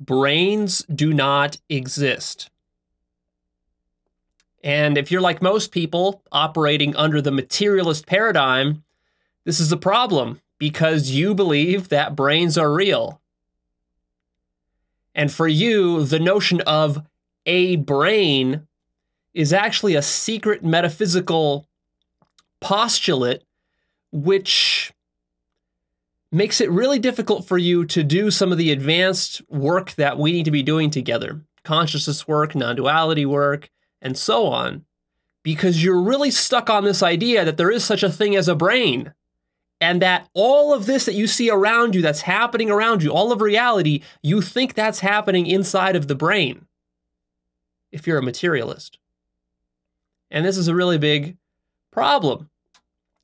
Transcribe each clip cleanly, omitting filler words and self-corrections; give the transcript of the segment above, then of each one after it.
Brains do not exist. And if you're like most people operating under the materialist paradigm, this is a problem because you believe that brains are real. And for you, the notion of a brain is actually a secret metaphysical postulate which makes it really difficult for you to do some of the advanced work that we need to be doing together. Consciousness work, non-duality work, and so on. Because you're really stuck on this idea that there is such a thing as a brain. And that all of this that you see around you, that's happening around you, all of reality, you think that's happening inside of the brain. If you're a materialist. And this is a really big problem.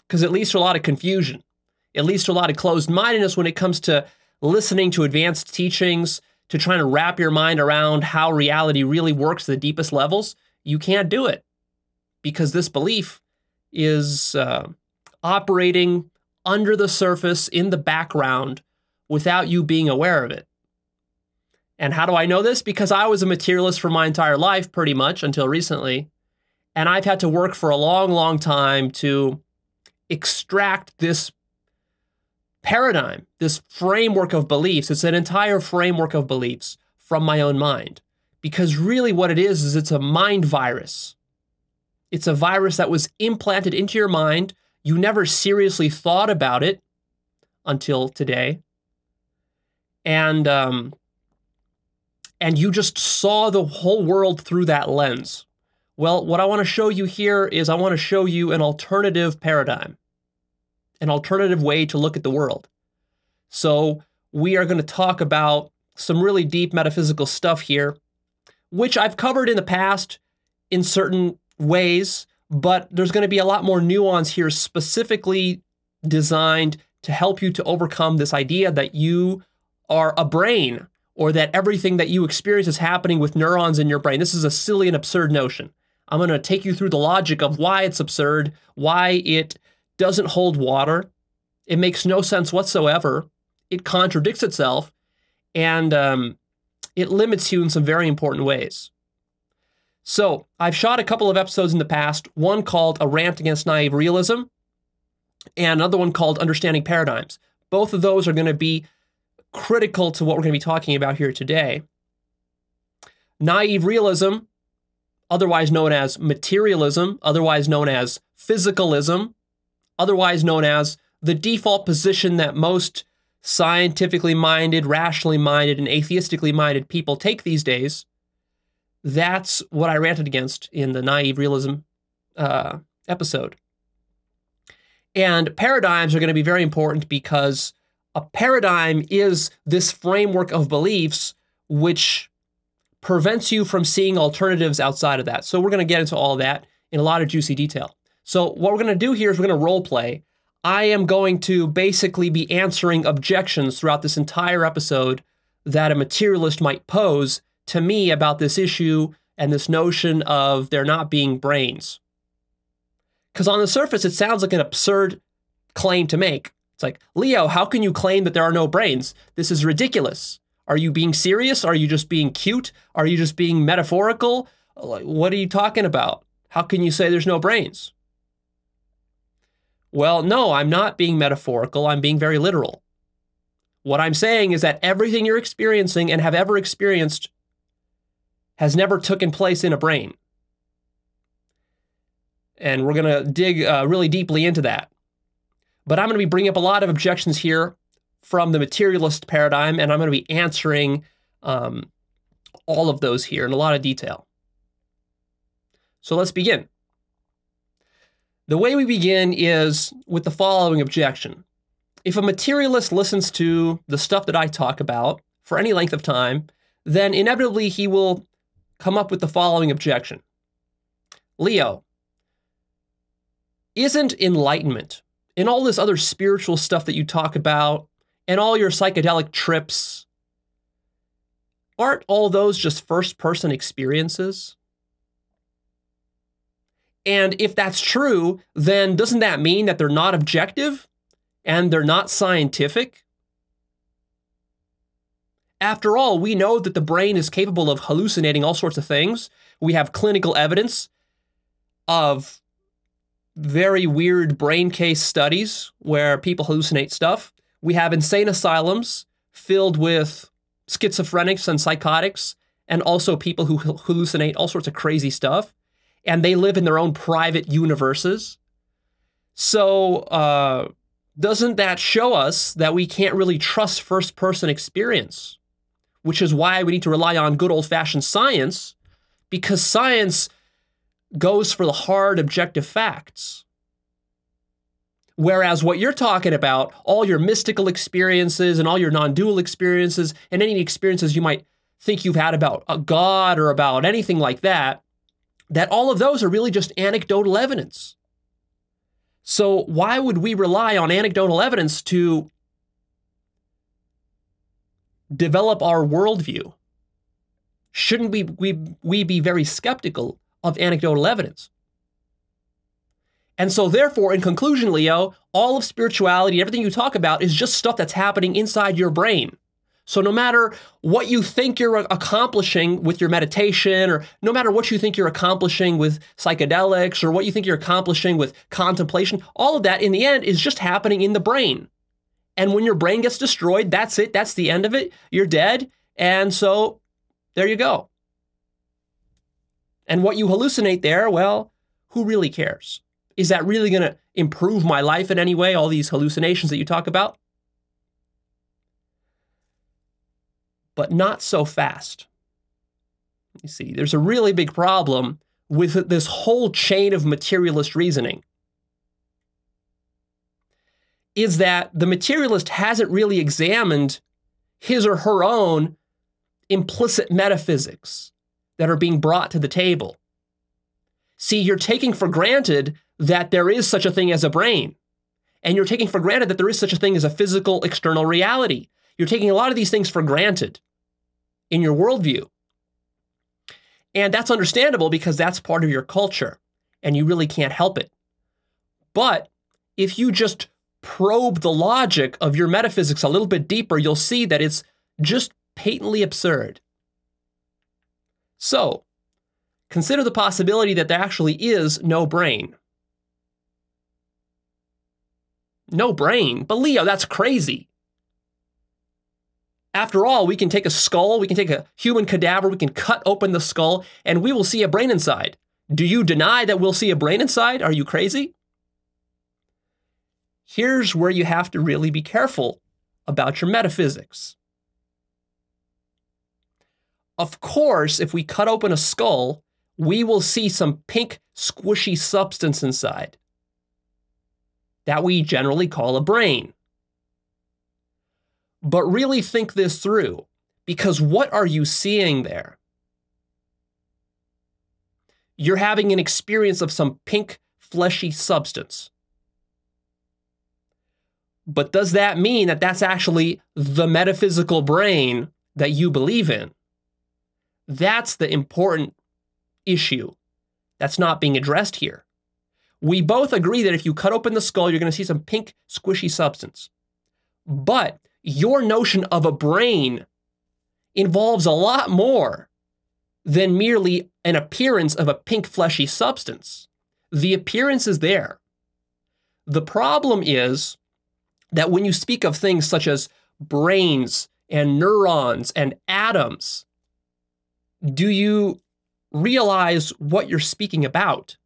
Because it leads to a lot of confusion. It leads to a lot of closed-mindedness when it comes to listening to advanced teachings, to trying to wrap your mind around how reality really works at the deepest levels. You can't do it because this belief is operating under the surface in the background without you being aware of it. And how do I know this? Because I was a materialist for my entire life, pretty much, until recently. And I've had to work for a long, long time to extract this paradigm, this framework of beliefs. It's an entire framework of beliefs from my own mind. Because really what it is it's a mind virus. It's a virus that was implanted into your mind. You never seriously thought about it until today. And you just saw the whole world through that lens. Well, what I want to show you here is I want to show you an alternative paradigm. An alternative way to look at the world. So we are going to talk about some really deep metaphysical stuff here, which I've covered in the past in certain ways, but there's going to be a lot more nuance here specifically designed to help you to overcome this idea that you are a brain or that everything that you experience is happening with neurons in your brain. This is a silly and absurd notion. I'm going to take you through the logic of why it's absurd, why it doesn't hold water. It makes no sense whatsoever. It contradicts itself, and it limits you in some very important ways. So I've shot a couple of episodes in the past, one called A Rant Against Naive Realism, and another one called Understanding Paradigms. Both of those are going to be critical to what we're going to be talking about here today. Naive realism, otherwise known as materialism, otherwise known as physicalism, otherwise known as the default position that most scientifically minded, rationally minded, and atheistically minded people take these days. That's what I ranted against in the naive realism episode. And paradigms are going to be very important because a paradigm is this framework of beliefs which prevents you from seeing alternatives outside of that. So we're going to get into all of that in a lot of juicy detail. So what we're going to do here is we're going to role play. I am going to basically be answering objections throughout this entire episode that a materialist might pose to me about this issue and this notion of there not being brains. Because on the surface, it sounds like an absurd claim to make. It's like, Leo, how can you claim that there are no brains? This is ridiculous. Are you being serious? Are you just being cute? Are you just being metaphorical? What are you talking about? How can you say there's no brains? Well, no, I'm not being metaphorical. I'm being very literal. What I'm saying is that everything you're experiencing and have ever experienced has never taken place in a brain. And we're going to dig really deeply into that. But I'm going to be bringing up a lot of objections here from the materialist paradigm, and I'm going to be answering all of those here in a lot of detail. So let's begin. The way we begin is with the following objection. If a materialist listens to the stuff that I talk about for any length of time, then inevitably he will come up with the following objection. Leo, isn't enlightenment and all this other spiritual stuff that you talk about, and all your psychedelic trips, aren't all those just first-person experiences? And if that's true, then doesn't that mean that they're not objective and they're not scientific? After all, we know that the brain is capable of hallucinating all sorts of things. We have clinical evidence of very weird brain case studies where people hallucinate stuff. We have insane asylums filled with schizophrenics and psychotics, and also people who hallucinate all sorts of crazy stuff, and they live in their own private universes. So doesn't that show us that we can't really trust first-person experience? Which is why we need to rely on good old-fashioned science, because science goes for the hard, objective facts. Whereas what you're talking about, all your mystical experiences and all your non-dual experiences and any experiences you might think you've had about a God or about anything like that, that all of those are really just anecdotal evidence. So why would we rely on anecdotal evidence to develop our worldview? Shouldn't we be very skeptical of anecdotal evidence? And so therefore, in conclusion, Leo, all of spirituality, everything you talk about is just stuff that's happening inside your brain. So no matter what you think you're accomplishing with your meditation, or no matter what you think you're accomplishing with psychedelics, or what you think you're accomplishing with contemplation, all of that in the end is just happening in the brain. And when your brain gets destroyed, that's it. That's the end of it. You're dead. And so there you go. And what you hallucinate there, well, who really cares? Is that really going to improve my life in any way, all these hallucinations that you talk about? But not so fast. You see, there's a really big problem with this whole chain of materialist reasoning. Is that the materialist hasn't really examined his or her own implicit metaphysics that are being brought to the table. See, you're taking for granted that there is such a thing as a brain. And you're taking for granted that there is such a thing as a physical external reality. You're taking a lot of these things for granted in your worldview. And that's understandable because that's part of your culture, and you really can't help it. But if you just probe the logic of your metaphysics a little bit deeper, you'll see that it's just patently absurd. So, consider the possibility that there actually is no brain. No brain? But Leo, that's crazy. After all, we can take a skull, we can take a human cadaver, we can cut open the skull, and we will see a brain inside. Do you deny that we'll see a brain inside? Are you crazy? Here's where you have to really be careful about your metaphysics. Of course, if we cut open a skull, we will see some pink, squishy substance inside that we generally call a brain. But really think this through, because what are you seeing there? You're having an experience of some pink, fleshy substance. But does that mean that that's actually the metaphysical brain that you believe in? That's the important issue that's not being addressed here. We both agree that if you cut open the skull, you're going to see some pink, squishy substance. But your notion of a brain involves a lot more than merely an appearance of a pink, fleshy substance. The appearance is there. The problem is that when you speak of things such as brains and neurons and atoms, do you realize what you're speaking about?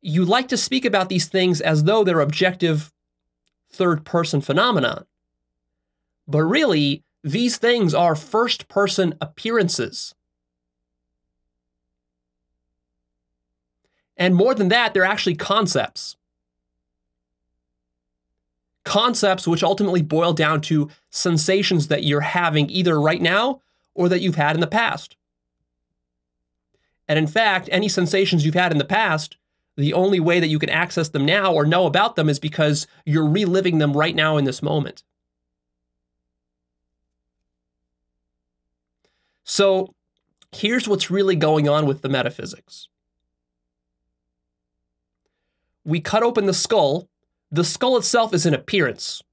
You like to speak about these things as though they're objective third-person phenomenon. But really, these things are first-person appearances. And more than that, they're actually concepts. Concepts which ultimately boil down to sensations that you're having either right now or that you've had in the past. And in fact, any sensations you've had in the past, The only way that you can access them now or know about them is because you're reliving them right now in this moment. So here's what's really going on with the metaphysics. We cut open the skull. The skull itself is an appearance.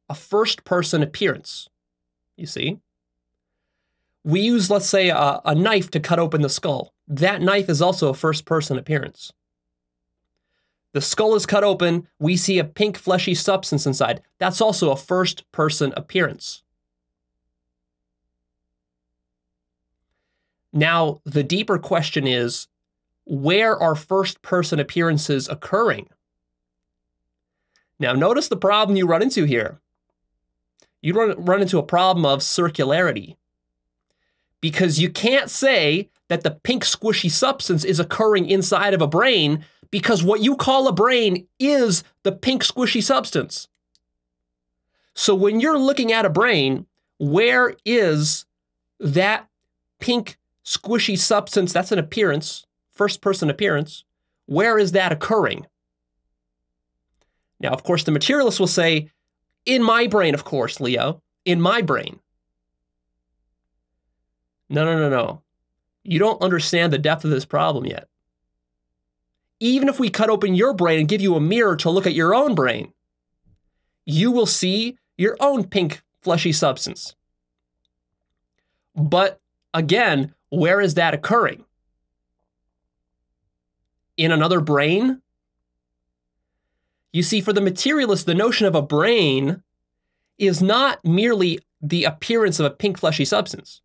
A first-person appearance, you see? We use, let's say, a knife to cut open the skull. That knife is also a first-person appearance. The skull is cut open. We see a pink fleshy substance inside. That's also a first-person appearance. Now, the deeper question is, where are first-person appearances occurring? Now, notice the problem you run into here. You run into a problem of circularity. Because you can't say that the pink squishy substance is occurring inside of a brain because what you call a brain is the pink squishy substance. So when you're looking at a brain, where is that pink squishy substance? That's an appearance, first-person appearance. Where is that occurring? Now, of course, the materialist will say, in my brain, of course, Leo, in my brain. No. You don't understand the depth of this problem yet. Even if we cut open your brain and give you a mirror to look at your own brain, you will see your own pink fleshy substance. But again, where is that occurring? In another brain? You see, for the materialist, the notion of a brain is not merely the appearance of a pink fleshy substance.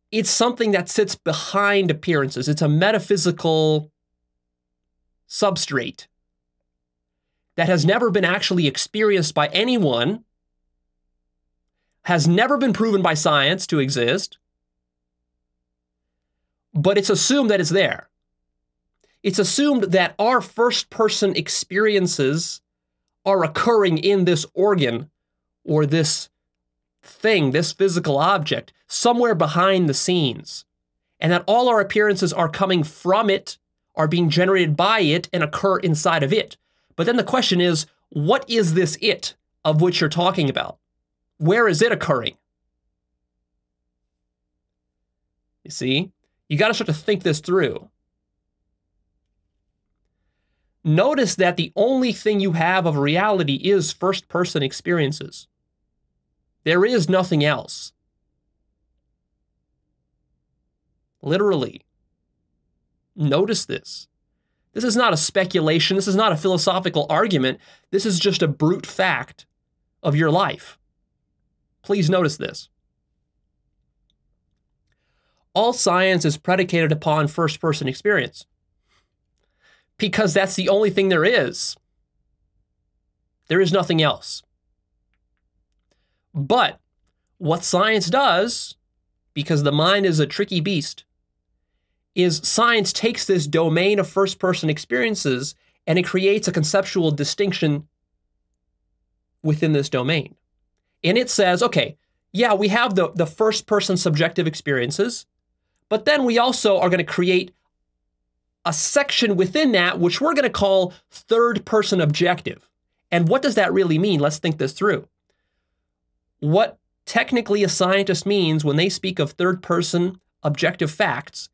It's something that sits behind appearances. It's a metaphysical substrate that has never been actually experienced by anyone, has never been proven by science to exist, but it's assumed that it's there. It's assumed that our first-person experiences are occurring in this organ or this thing, this physical object, somewhere behind the scenes, and that all our appearances are coming from it, are being generated by it, and occur inside of it. But then the question is, what is this it of which you're talking about? Where is it occurring? You see, you got to start to think this through. Notice that the only thing you have of reality is first-person experiences. There is nothing else. Literally. Notice this. This is not a speculation. This is not a philosophical argument. This is just a brute fact of your life. Please notice this. All science is predicated upon first-person experience because that's the only thing there is. There is nothing else. But what science does, because the mind is a tricky beast, is science takes this domain of first-person experiences and it creates a conceptual distinction within this domain. And it says, okay, yeah, we have the first-person subjective experiences, but then we also are going to create a section within that which we're going to call third-person objective. And what does that really mean? Let's think this through. What technically a scientist means when they speak of third-person objective facts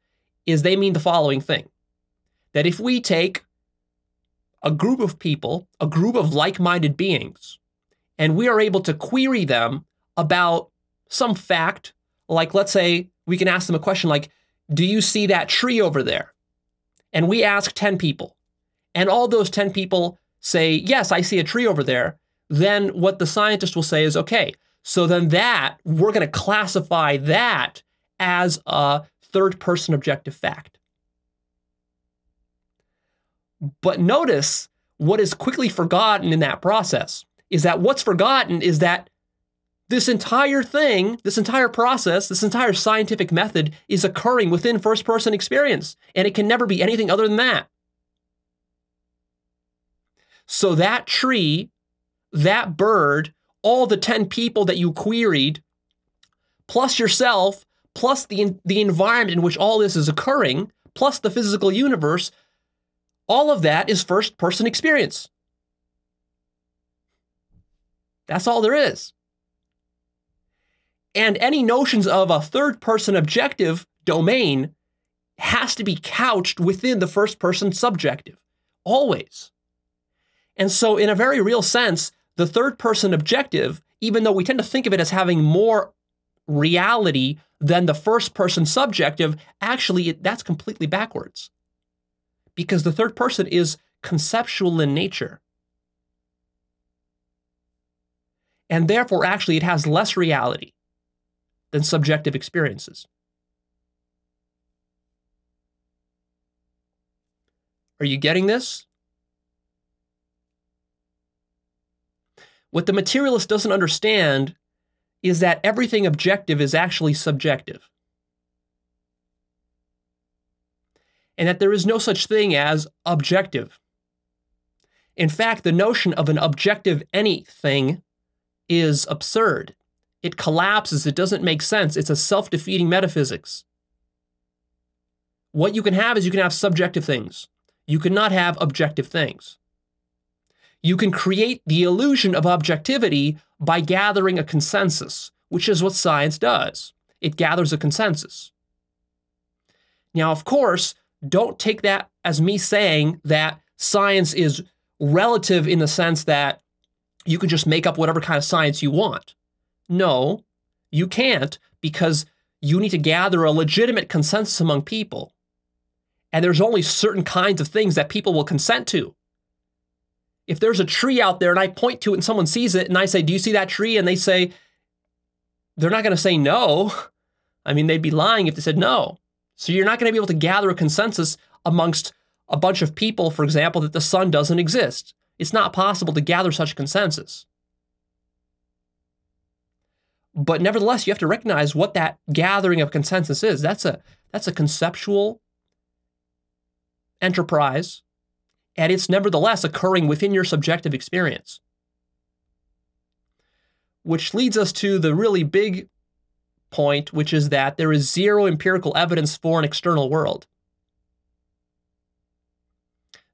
is they mean the following thing. That if we take a group of people, a group of like-minded beings, and we are able to query them about some fact, like let's say we can ask them a question like, do you see that tree over there? And we ask 10 people, and all those 10 people say, yes, I see a tree over there. Then what the scientist will say is, okay, so then we're going to classify that as a third-person objective fact. But notice what is quickly forgotten in that process is that what's forgotten is that this entire thing, this entire process, this entire scientific method is occurring within first-person experience, and it can never be anything other than that. So that tree, that bird, all the 10 people that you queried, plus yourself, plus the environment in which all this is occurring, plus the physical universe, all of that is first-person experience. That's all there is. And any notions of a third-person objective domain has to be couched within the first-person subjective, always. And so in a very real sense, the third-person objective, even though we tend to think of it as having more reality than the first-person subjective, actually that's completely backwards. Because the third person is conceptual in nature. And therefore, actually, it has less reality than subjective experiences. Are you getting this? What the materialist doesn't understand is that everything objective is actually subjective. And that there is no such thing as objective. In fact, the notion of an objective anything is absurd. It collapses, it doesn't make sense, it's a self-defeating metaphysics. What you can have is you can have subjective things. You cannot have objective things. You can create the illusion of objectivity by gathering a consensus, which is what science does. It gathers a consensus. Now, of course, don't take that as me saying that science is relative in the sense that you can just make up whatever kind of science you want. No, you can't, because you need to gather a legitimate consensus among people. And there's only certain kinds of things that people will consent to. If there's a tree out there and I point to it and someone sees it and I say, do you see that tree? And they say, they're not going to say no. I mean, they'd be lying if they said no. So you're not going to be able to gather a consensus amongst a bunch of people, for example, that the sun doesn't exist. It's not possible to gather such a consensus. But nevertheless, you have to recognize what that gathering of consensus is. That's a conceptual enterprise, and it's nevertheless occurring within your subjective experience. Which leads us to the really big point, which is that there is zero empirical evidence for an external world.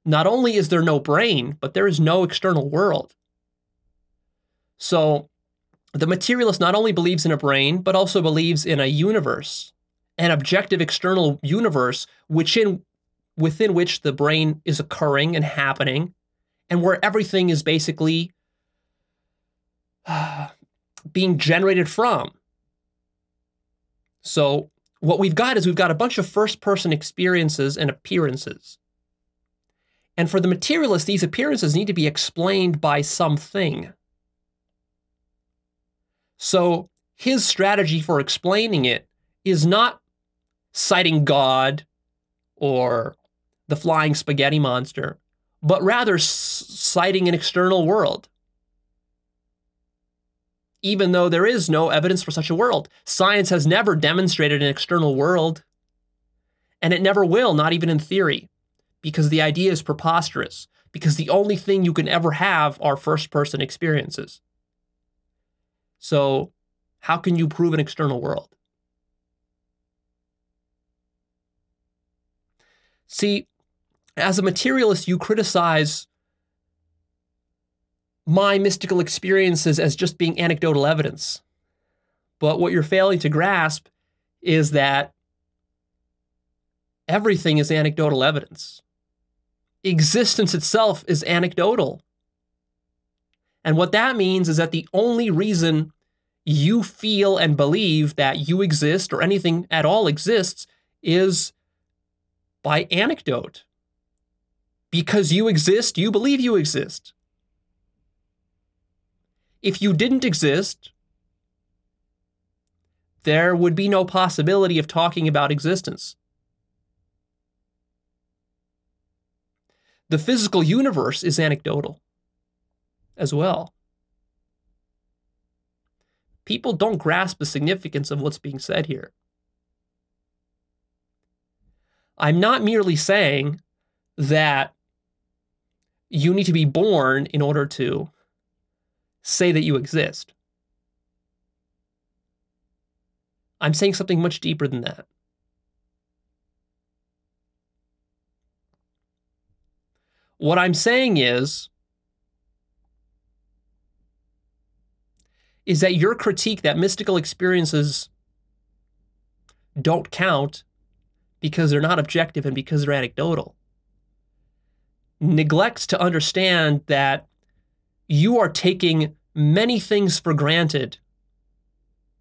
Not only is there no brain, but there is no external world. So the materialist not only believes in a brain, but also believes in a universe, an objective external universe within which the brain is occurring and happening, and where everything is basically being generated from. So what we've got is we've got a bunch of first-person experiences and appearances. And for the materialist, these appearances need to be explained by something. So his strategy for explaining it is not citing God or the flying spaghetti monster, but rather citing an external world. Even though there is no evidence for such a world. Science has never demonstrated an external world, and it never will, not even in theory, because the idea is preposterous, because the only thing you can ever have are first-person experiences. So how can you prove an external world? See, as a materialist, you criticize my mystical experiences as just being anecdotal evidence. But what you're failing to grasp is that everything is anecdotal evidence. Existence itself is anecdotal. And what that means is that the only reason you feel and believe that you exist or anything at all exists is by anecdote. Because you exist, you believe you exist. If you didn't exist, there would be no possibility of talking about existence. The physical universe is anecdotal as well. People don't grasp the significance of what's being said here. I'm not merely saying that you need to be born in order to say that you exist. I'm saying something much deeper than that. What I'm saying is that your critique that mystical experiences don't count because they're not objective and because they're anecdotal neglects to understand that you are taking many things for granted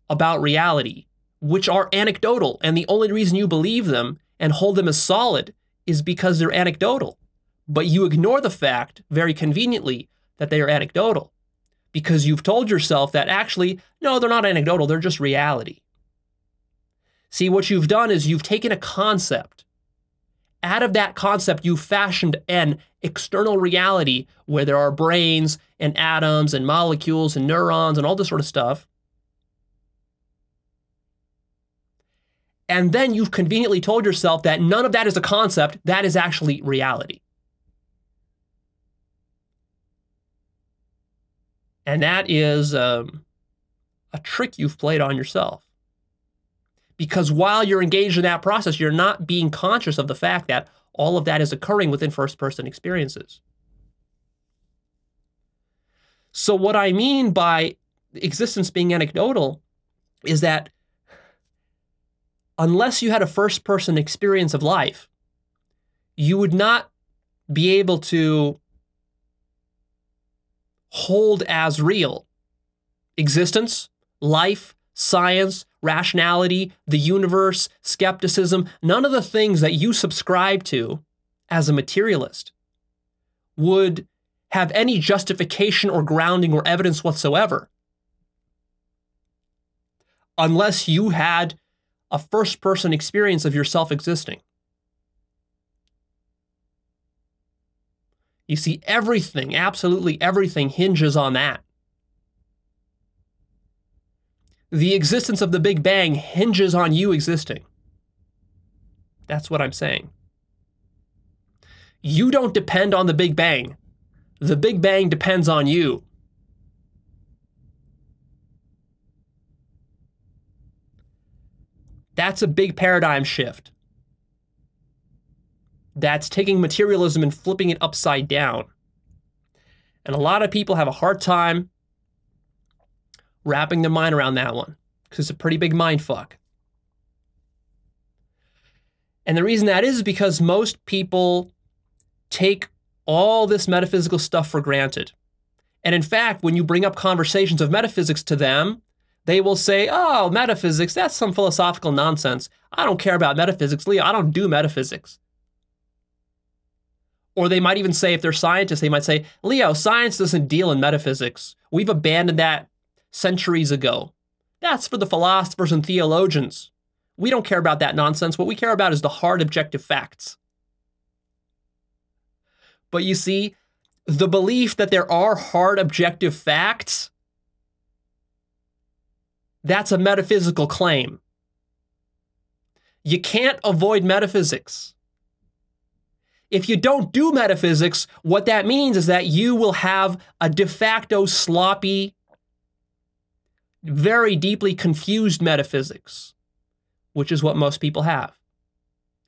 about reality, which are anecdotal, and the only reason you believe them and hold them as solid is because they're anecdotal. But you ignore the fact, very conveniently, that they are anecdotal because you've told yourself that actually, no, they're not anecdotal, they're just reality. See, what you've done is you've taken a concept. Out of that concept, you've fashioned an external reality where there are brains and atoms and molecules and neurons and all this sort of stuff. And then you've conveniently told yourself that none of that is a concept, that is actually reality. And that is a trick you've played on yourself. Because while you're engaged in that process, you're not being conscious of the fact that all of that is occurring within first-person experiences. So what I mean by existence being anecdotal is that unless you had a first-person experience of life, you would not be able to hold as real existence, life, science, rationality, the universe, skepticism, none of the things that you subscribe to as a materialist would have any justification or grounding or evidence whatsoever unless you had a first-person experience of yourself existing. You see, everything, absolutely everything hinges on that. The existence of the Big Bang hinges on you existing. That's what I'm saying. You don't depend on the Big Bang. The Big Bang depends on you. That's a big paradigm shift. That's taking materialism and flipping it upside down. And a lot of people have a hard time wrapping their mind around that one because it's a pretty big mind fuck. And the reason that is because most people take all this metaphysical stuff for granted. And in fact, when you bring up conversations of metaphysics to them, they will say, oh, metaphysics, that's some philosophical nonsense. I don't care about metaphysics, Leo, I don't do metaphysics. Or they might even say, if they're scientists, they might say, Leo, science doesn't deal in metaphysics. We've abandoned that centuries ago. That's for the philosophers and theologians. We don't care about that nonsense. What we care about is the hard objective facts. But you see, the belief that there are hard objective facts, that's a metaphysical claim. You can't avoid metaphysics. If you don't do metaphysics, what that means is that you will have a de facto sloppy, very deeply confused metaphysics, which is what most people have,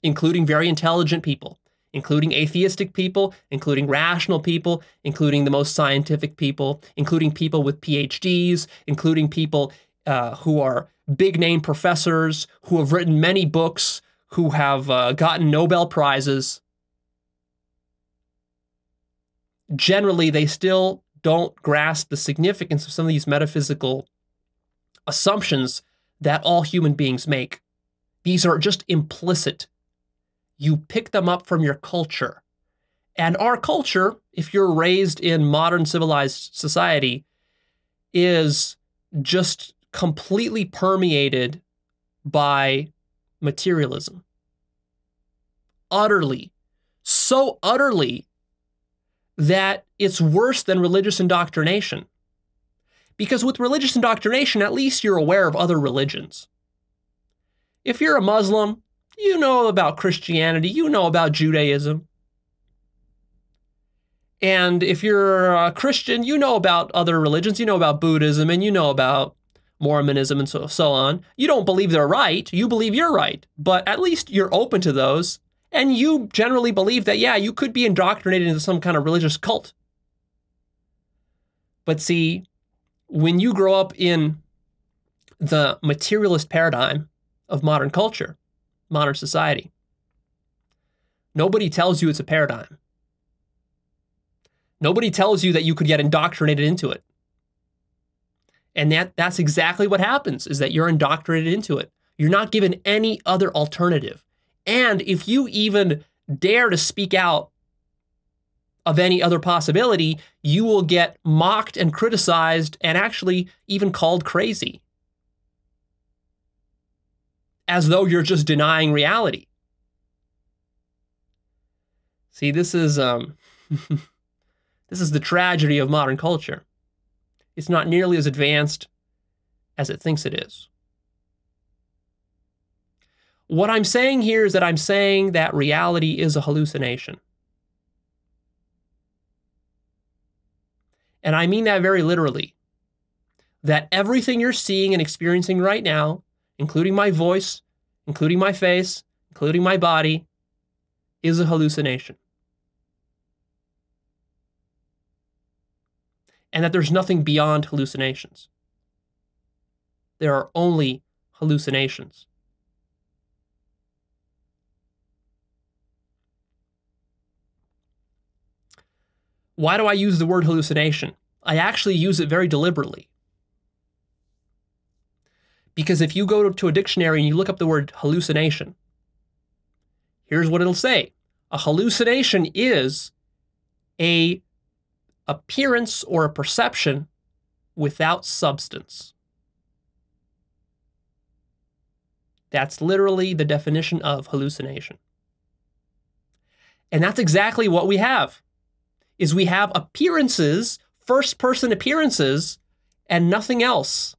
including very intelligent people, including atheistic people, including rational people, including the most scientific people, including people with PhDs, including people who are big-name professors, who have written many books, who have gotten Nobel Prizes. Generally, they still don't grasp the significance of some of these metaphysical assumptions that all human beings make. These are just implicit. You pick them up from your culture. And our culture, if you're raised in modern civilized society, is just completely permeated by materialism. Utterly. So utterly that it's worse than religious indoctrination. Because with religious indoctrination, at least you're aware of other religions. If you're a Muslim, you know about Christianity, you know about Judaism. And if you're a Christian, you know about other religions, you know about Buddhism, and you know about Mormonism and so on. You don't believe they're right, you believe you're right, but at least you're open to those, And you generally believe that, yeah, you could be indoctrinated into some kind of religious cult. But see, when you grow up in the materialist paradigm of modern culture, modern society, nobody tells you it's a paradigm. Nobody tells you that you could get indoctrinated into it. And that's exactly what happens, is that you're indoctrinated into it. You're not given any other alternative. And if you even dare to speak out of any other possibility, you will get mocked and criticized and actually even called crazy, as though you're just denying reality. See, this is this is the tragedy of modern culture. It's not nearly as advanced as it thinks it is. What I'm saying here is that I'm saying that reality is a hallucination. And I mean that very literally. That everything you're seeing and experiencing right now, including my voice, including my face, including my body, is a hallucination. And that there's nothing beyond hallucinations. There are only hallucinations. Why do I use the word hallucination? I actually use it very deliberately. Because if you go to a dictionary and you look up the word hallucination, here's what it'll say. A hallucination is an appearance or a perception without substance. That's literally the definition of hallucination. And that's exactly what we have. Is we have appearances, first-person appearances, and nothing else.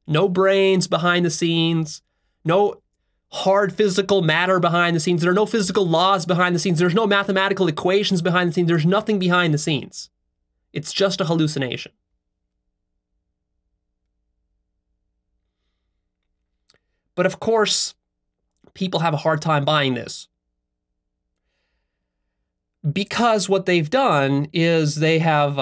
No brains behind the scenes, no hard physical matter behind the scenes, there are no physical laws behind the scenes, there's no mathematical equations behind the scenes, there's nothing behind the scenes. It's just a hallucination. But of course, people have a hard time buying this. Because what they've done is they have,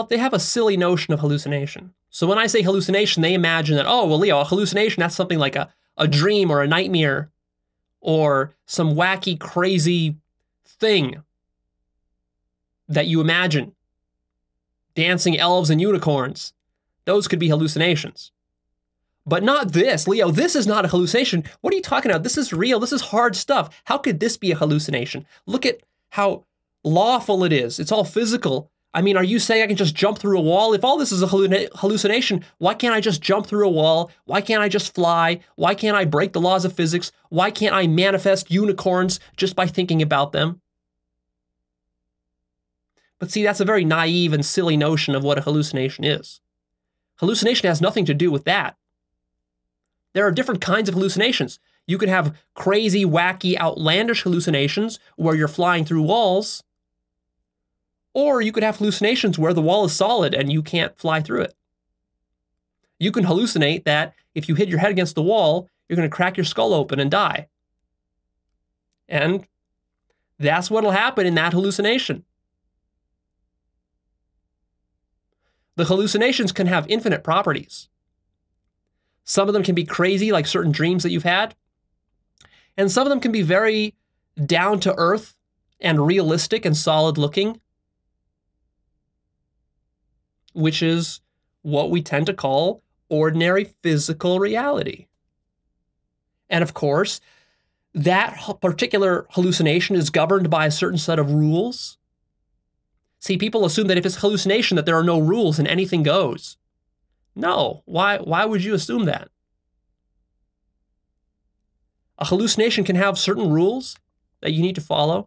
they have a silly notion of hallucination. So when I say hallucination, they imagine that, oh, well, Leo, a hallucination, that's something like a dream or a nightmare or some wacky, crazy thing that you imagine. Dancing elves and unicorns. Those could be hallucinations. But not this, Leo, this is not a hallucination. What are you talking about? This is real, this is hard stuff. How could this be a hallucination? Look at how lawful it is. It's all physical. I mean, are you saying I can just jump through a wall? If all this is a hallucination, why can't I just jump through a wall? Why can't I just fly? Why can't I break the laws of physics? Why can't I manifest unicorns just by thinking about them? But see, that's a very naive and silly notion of what a hallucination is. Hallucination has nothing to do with that. There are different kinds of hallucinations. You can have crazy, wacky, outlandish hallucinations where you're flying through walls, or you could have hallucinations where the wall is solid and you can't fly through it. You can hallucinate that if you hit your head against the wall, you're going to crack your skull open and die. And that's what'll happen in that hallucination. The hallucinations can have infinite properties. Some of them can be crazy, like certain dreams that you've had. And some of them can be very down to earth and realistic and solid looking, which is what we tend to call ordinary physical reality. And of course, that particular hallucination is governed by a certain set of rules. See, people assume that if it's hallucination, that there are no rules and anything goes. No, why would you assume that? A hallucination can have certain rules that you need to follow.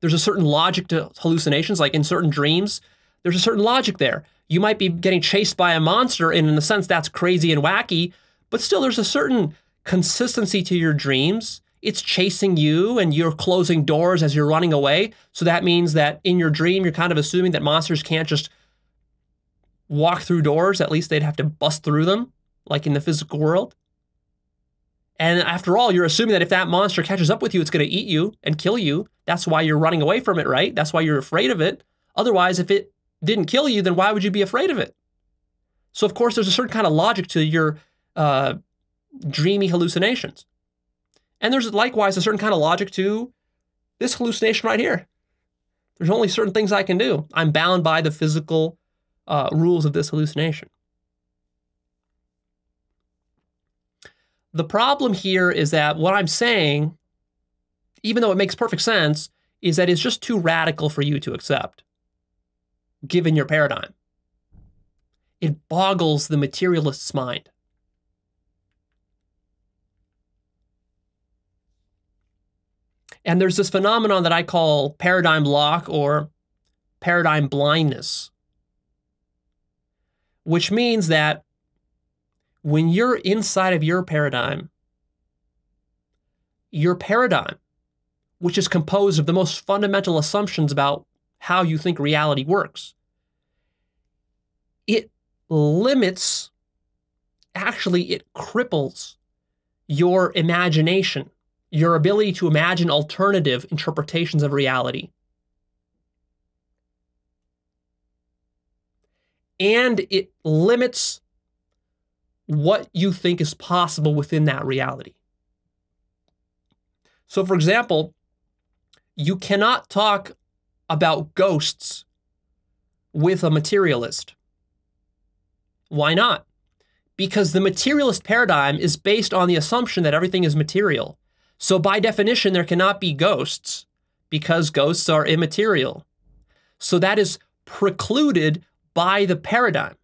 There's a certain logic to hallucinations, like in certain dreams, there's a certain logic there. You might be getting chased by a monster, and in a sense that's crazy and wacky, but still there's a certain consistency to your dreams. It's chasing you and you're closing doors as you're running away. So that means that in your dream, you're kind of assuming that monsters can't just walk through doors. At least they'd have to bust through them. like in the physical world. And after all, you're assuming that if that monster catches up with you, it's going to eat you and kill you. That's why you're running away from it, right? That's why you're afraid of it. Otherwise, if it didn't kill you, then why would you be afraid of it? So, of course, there's a certain kind of logic to your dreamy hallucinations. And there's likewise a certain kind of logic to this hallucination right here. There's only certain things I can do. I'm bound by the physical rules of this hallucination. The problem here is that what I'm saying, even though it makes perfect sense, is that it's just too radical for you to accept, given your paradigm. It boggles the materialist's mind. And there's this phenomenon that I call paradigm lock or paradigm blindness, which means that when you're inside of your paradigm, which is composed of the most fundamental assumptions about how you think reality works, it limits, actually it cripples your imagination, your ability to imagine alternative interpretations of reality. And it limits what you think is possible within that reality. So, for example, you cannot talk about ghosts with a materialist. Why not? Because the materialist paradigm is based on the assumption that everything is material. So by definition, there cannot be ghosts because ghosts are immaterial. So that is precluded by the paradigm.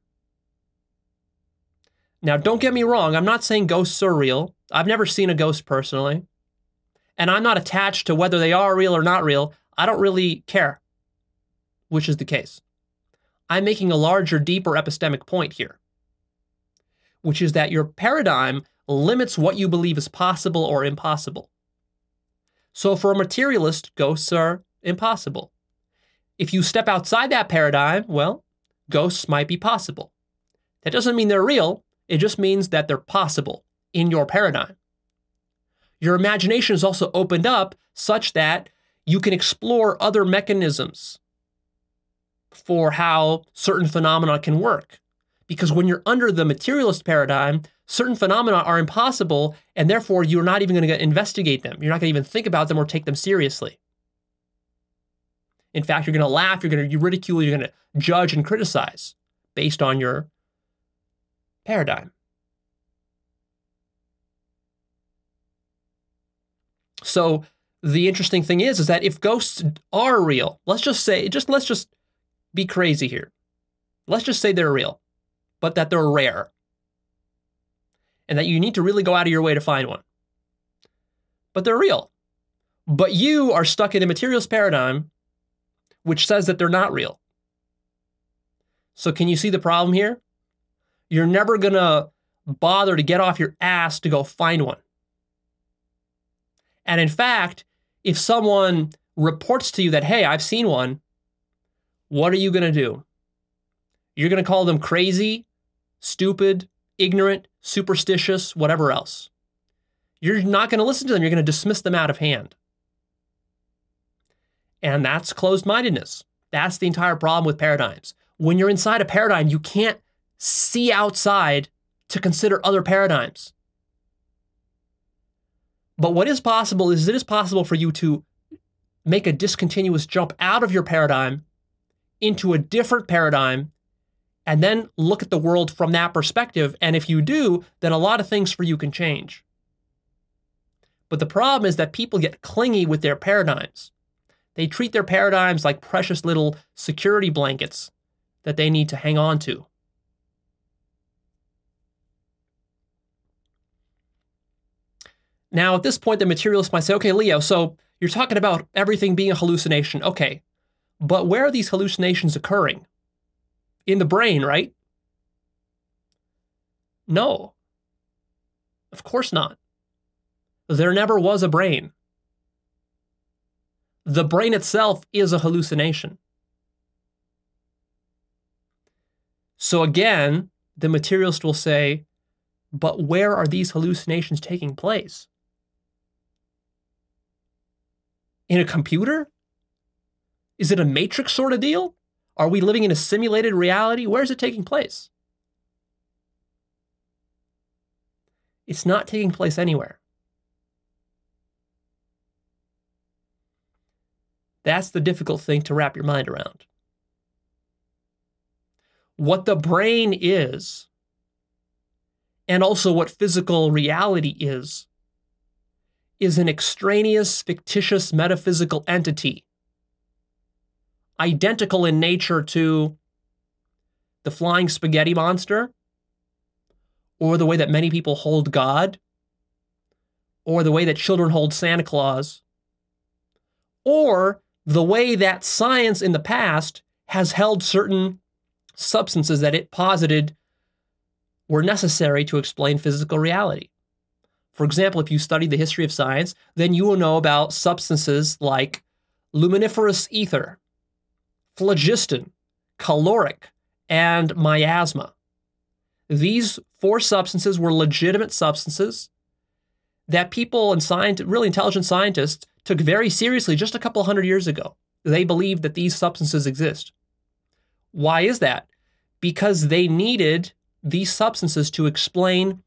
Now, don't get me wrong. I'm not saying ghosts are real. I've never seen a ghost personally. And I'm not attached to whether they are real or not real. I don't really care which is the case. I'm making a larger, deeper epistemic point here, which is that your paradigm limits what you believe is possible or impossible. So for a materialist, ghosts are impossible. If you step outside that paradigm, well, ghosts might be possible. That doesn't mean they're real. It just means that they're possible in your paradigm. Your imagination is also opened up such that you can explore other mechanisms for how certain phenomena can work. Because when you're under the materialist paradigm, certain phenomena are impossible, and therefore you're not even going to investigate them. You're not going to even think about them or take them seriously. In fact, you're going to laugh, you're going to ridicule, you're going to judge and criticize based on your paradigm. So the interesting thing is that if ghosts are real, let's just be crazy here. Let's just say they're real, but that they're rare, and that you need to really go out of your way to find one. But they're real. But you are stuck in a materialist paradigm which says that they're not real. So can you see the problem here? You're never going to bother to get off your ass to go find one. And in fact, if someone reports to you that, hey, I've seen one, what are you going to do? You're going to call them crazy, stupid, ignorant, superstitious, whatever else. You're not going to listen to them. You're going to dismiss them out of hand. And that's closed-mindedness. That's the entire problem with paradigms. When you're inside a paradigm, you can't see outside to consider other paradigms. But what is possible is it is possible for you to make a discontinuous jump out of your paradigm into a different paradigm and then look at the world from that perspective. And if you do, then a lot of things for you can change. But the problem is that people get clingy with their paradigms. They treat their paradigms like precious little security blankets that they need to hang on to. Now, at this point, the materialist might say, okay, Leo, so you're talking about everything being a hallucination. Okay, but where are these hallucinations occurring? In the brain, right? No, of course not. There never was a brain. The brain itself is a hallucination. So again, the materialist will say, But where are these hallucinations taking place? In a computer? Is it a Matrix sort of deal? Are we living in a simulated reality? Where is it taking place? It's not taking place anywhere. That's the difficult thing to wrap your mind around. What the brain is, and also what physical reality is an extraneous, fictitious, metaphysical entity, identical in nature to the flying spaghetti monster, or the way that many people hold God, or the way that children hold Santa Claus, or the way that science in the past has held certain substances that it posited were necessary to explain physical reality. For example, if you study the history of science, then you will know about substances like luminiferous ether, phlogiston, caloric, and miasma. These 4 substances were legitimate substances that people and really intelligent scientists took very seriously just a couple hundred years ago. They believed that these substances exist. Why is that? Because they needed these substances to explain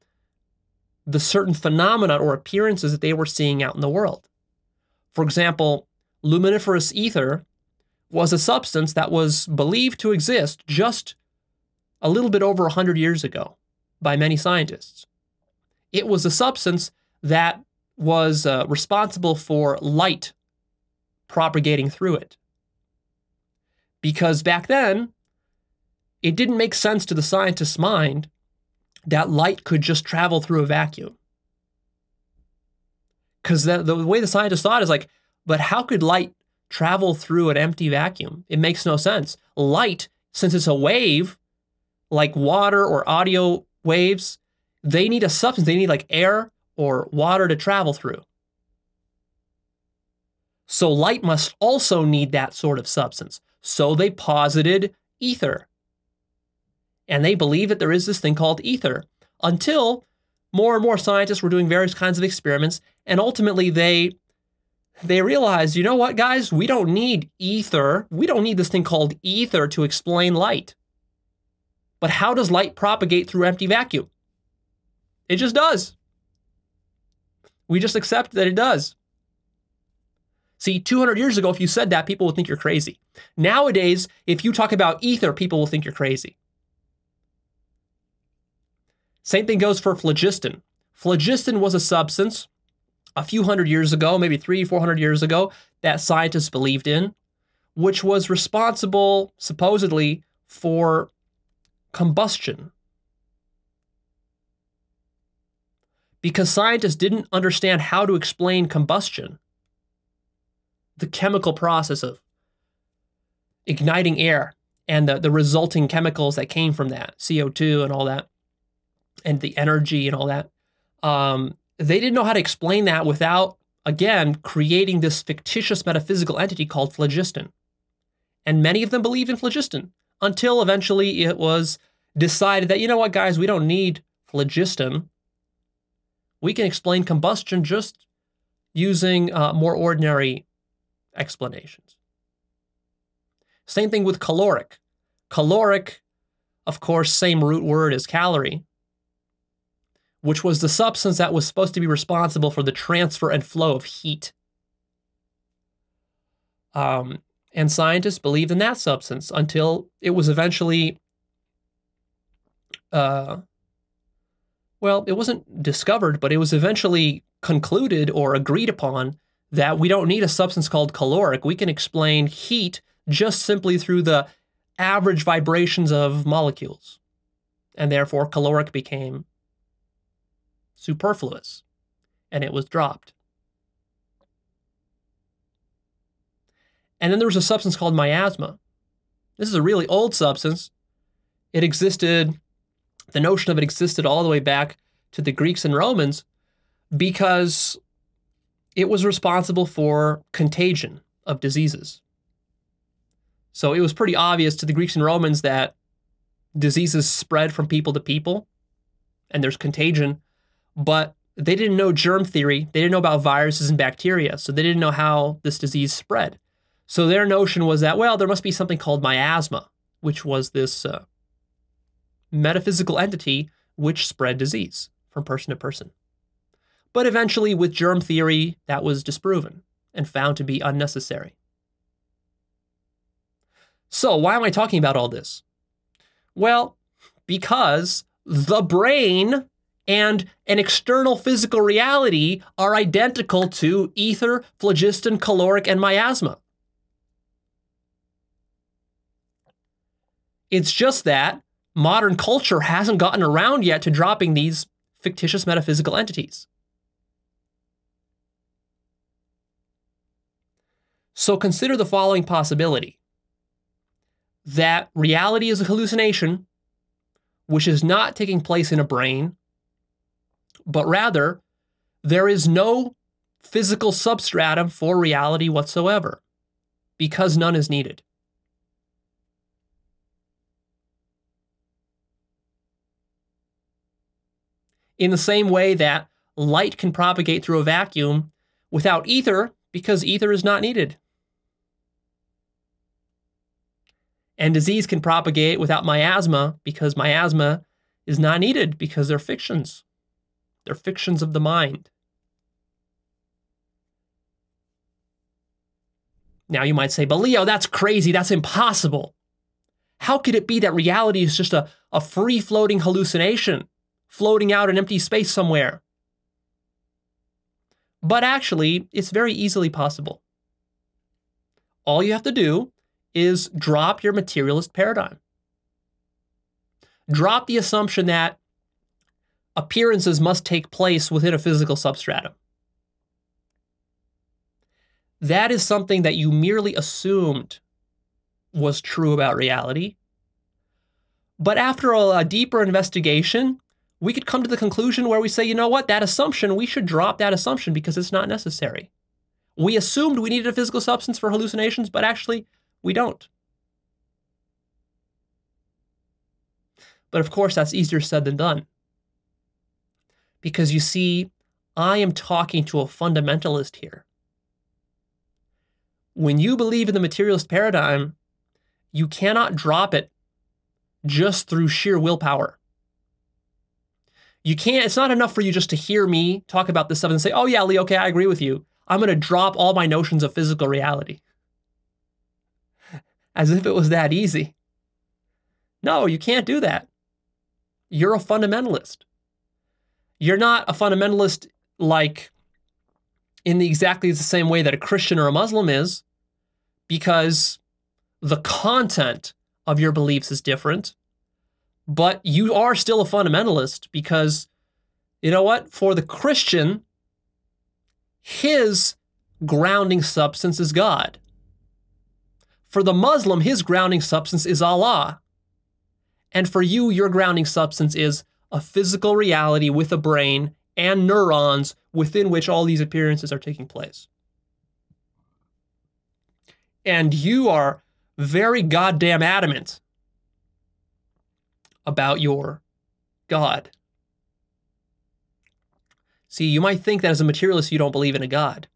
the certain phenomena or appearances that they were seeing out in the world. For example, luminiferous ether was a substance that was believed to exist just a little bit over 100 years ago by many scientists. It was a substance that was responsible for light propagating through it. Because back then, it didn't make sense to the scientist's mind that light could just travel through a vacuum. Because the way the scientists thought is like, but how could light travel through an empty vacuum? It makes no sense. Light, since it's a wave, like water or audio waves, they need a substance. They need like air or water to travel through. So light must also need that sort of substance. So they posited ether. And they believe that there is this thing called ether until more and more scientists were doing various kinds of experiments. And ultimately they realized, you know what, guys, we don't need ether. We don't need this thing called ether to explain light. But how does light propagate through empty vacuum? It just does. We just accept that it does. See, 200 years ago, if you said that, people would think you're crazy. Nowadays, if you talk about ether, people will think you're crazy. Same thing goes for phlogiston. Phlogiston was a substance a few hundred years ago, maybe 300-400 years ago, that scientists believed in, which was responsible, supposedly, for combustion. Because scientists didn't understand how to explain combustion, the chemical process of igniting air and the resulting chemicals that came from that, CO2 and all that, and the energy and all that. They didn't know how to explain that without, again, creating this fictitious metaphysical entity called phlogiston. And many of them believed in phlogiston until eventually it was decided that, you know what, guys, we don't need phlogiston. We can explain combustion just using more ordinary explanations. Same thing with caloric. Caloric, of course, same root word as calorie, which was the substance that was supposed to be responsible for the transfer and flow of heat. And scientists believed in that substance until it was eventually, well, it wasn't discovered, but it was eventually concluded or agreed upon that we don't need a substance called caloric. We can explain heat just simply through the average vibrations of molecules. And therefore, caloric became superfluous, and it was dropped. And then there was a substance called miasma. This is a really old substance. It existed, the notion of it existed all the way back to the Greeks and Romans because it was responsible for contagion of diseases. So it was pretty obvious to the Greeks and Romans that diseases spread from people to people and there's contagion, but they didn't know germ theory. They didn't know about viruses and bacteria, so they didn't know how this disease spread. So their notion was that, well, there must be something called miasma, which was this metaphysical entity which spread disease from person to person. But eventually, with germ theory, that was disproven and found to be unnecessary. So why am I talking about all this? Well, because the brain and an external physical reality are identical to ether, phlogiston, caloric, and miasma. It's just that modern culture hasn't gotten around yet to dropping these fictitious metaphysical entities. So consider the following possibility: that reality is a hallucination, which is not taking place in a brain, but rather there is no physical substratum for reality whatsoever, because none is needed. In the same way that light can propagate through a vacuum without ether, because ether is not needed. And disease can propagate without miasma, because miasma is not needed, because they're fictions. They're fictions of the mind. Now you might say, but Leo, that's crazy. That's impossible. How could it be that reality is just a free-floating hallucination, floating out in empty space somewhere? But actually, it's very easily possible. All you have to do is drop your materialist paradigm. Drop the assumption that appearances must take place within a physical substratum. That is something that you merely assumed was true about reality. But after a deeper investigation, we could come to the conclusion where we say, you know what, that assumption, we should drop that assumption because it's not necessary. We assumed we needed a physical substance for hallucinations, but actually, we don't. But of course, that's easier said than done. Because you see, I am talking to a fundamentalist here. When you believe in the materialist paradigm, you cannot drop it just through sheer willpower. You can't, it's not enough for you just to hear me talk about this stuff and say, oh yeah, Lee, okay, I agree with you. I'm going to drop all my notions of physical reality. As if it was that easy. No, you can't do that. You're a fundamentalist. You're not a fundamentalist like in exactly the same way that a Christian or a Muslim is, because the content of your beliefs is different, but you are still a fundamentalist because, you know what? For the Christian, his grounding substance is God. For the Muslim, his grounding substance is Allah. And for you, your grounding substance is a physical reality with a brain and neurons within which all these appearances are taking place. And you are very goddamn adamant about your God. See, you might think that as a materialist you don't believe in a God,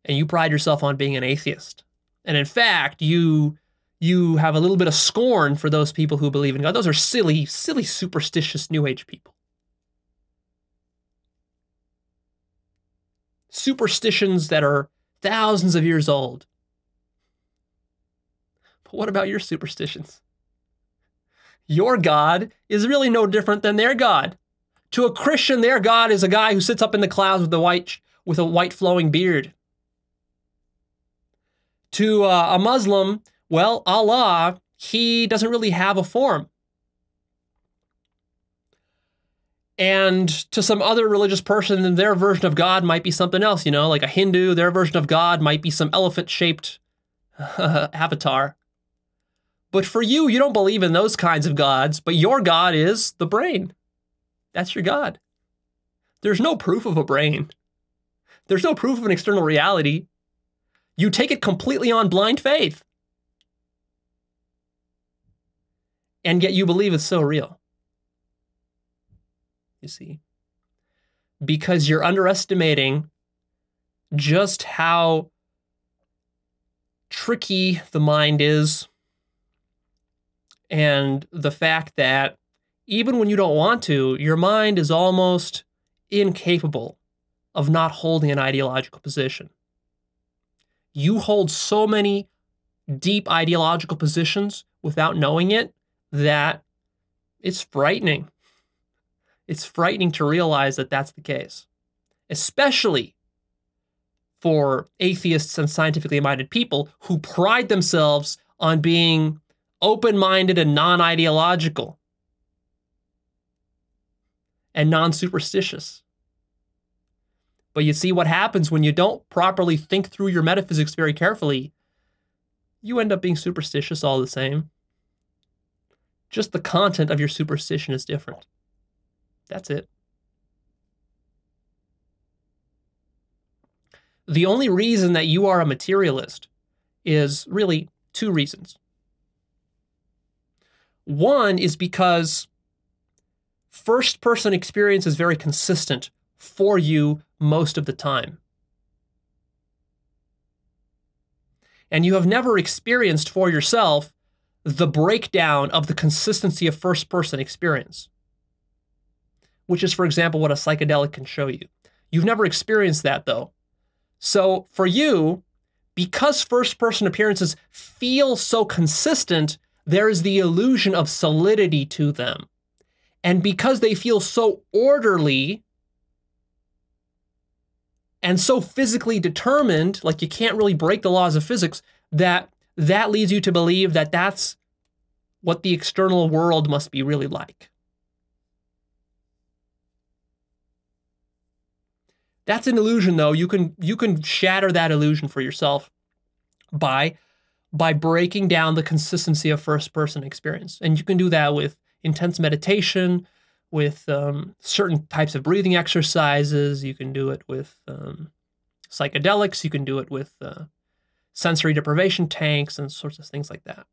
and you pride yourself on being an atheist. And in fact, you have a little bit of scorn for those people who believe in God. Those are silly, superstitious New Age people. Superstitions that are thousands of years old. But what about your superstitions? Your God is really no different than their God. To a Christian, their God is a guy who sits up in the clouds with a white flowing beard. To a Muslim, well, Allah, he doesn't really have a form. And to some other religious person, their version of God might be something else, you know, like a Hindu, their version of God might be some elephant-shaped avatar. But for you, you don't believe in those kinds of gods, but your God is the brain. That's your God. There's no proof of a brain. There's no proof of an external reality. You take it completely on blind faith. And yet you believe it's so real. you see, because you're underestimating just how tricky the mind is, and the fact that even when you don't want to, your mind is almost incapable of not holding an ideological position. You hold so many deep ideological positions without knowing it that it's frightening. It's frightening to realize that that's the case, especially for atheists and scientifically minded people who pride themselves on being open-minded and non-ideological and non-superstitious. But you see what happens when you don't properly think through your metaphysics very carefully. You end up being superstitious all the same. Just the content of your superstition is different. That's it. The only reason that you are a materialist is really two reasons. One is because first-person experience is very consistent for you most of the time. And you have never experienced for yourself the breakdown of the consistency of first-person experience, which is, for example, what a psychedelic can show you. You've never experienced that, though. So for you, because first-person appearances feel so consistent, there is the illusion of solidity to them. And because they feel so orderly and so physically determined, like you can't really break the laws of physics, that leads you to believe that that's what the external world must be really like. That's an illusion, though. You can shatter that illusion for yourself by breaking down the consistency of first-person experience. And you can do that with intense meditation, with certain types of breathing exercises. You can do it with psychedelics. You can do it with sensory deprivation tanks and sorts of things like that.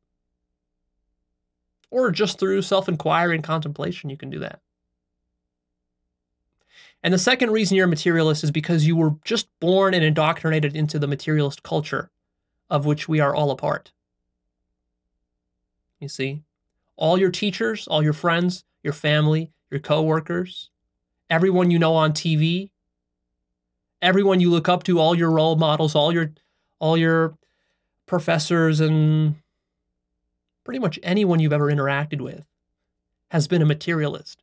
Or just through self-inquiry and contemplation, you can do that. And the second reason you're a materialist is because you were just born and indoctrinated into the materialist culture of which we are all a part. You see, all your teachers, all your friends, your family, your coworkers, everyone you know on TV, everyone you look up to, all your role models, all your professors, and pretty much anyone you've ever interacted with has been a materialist.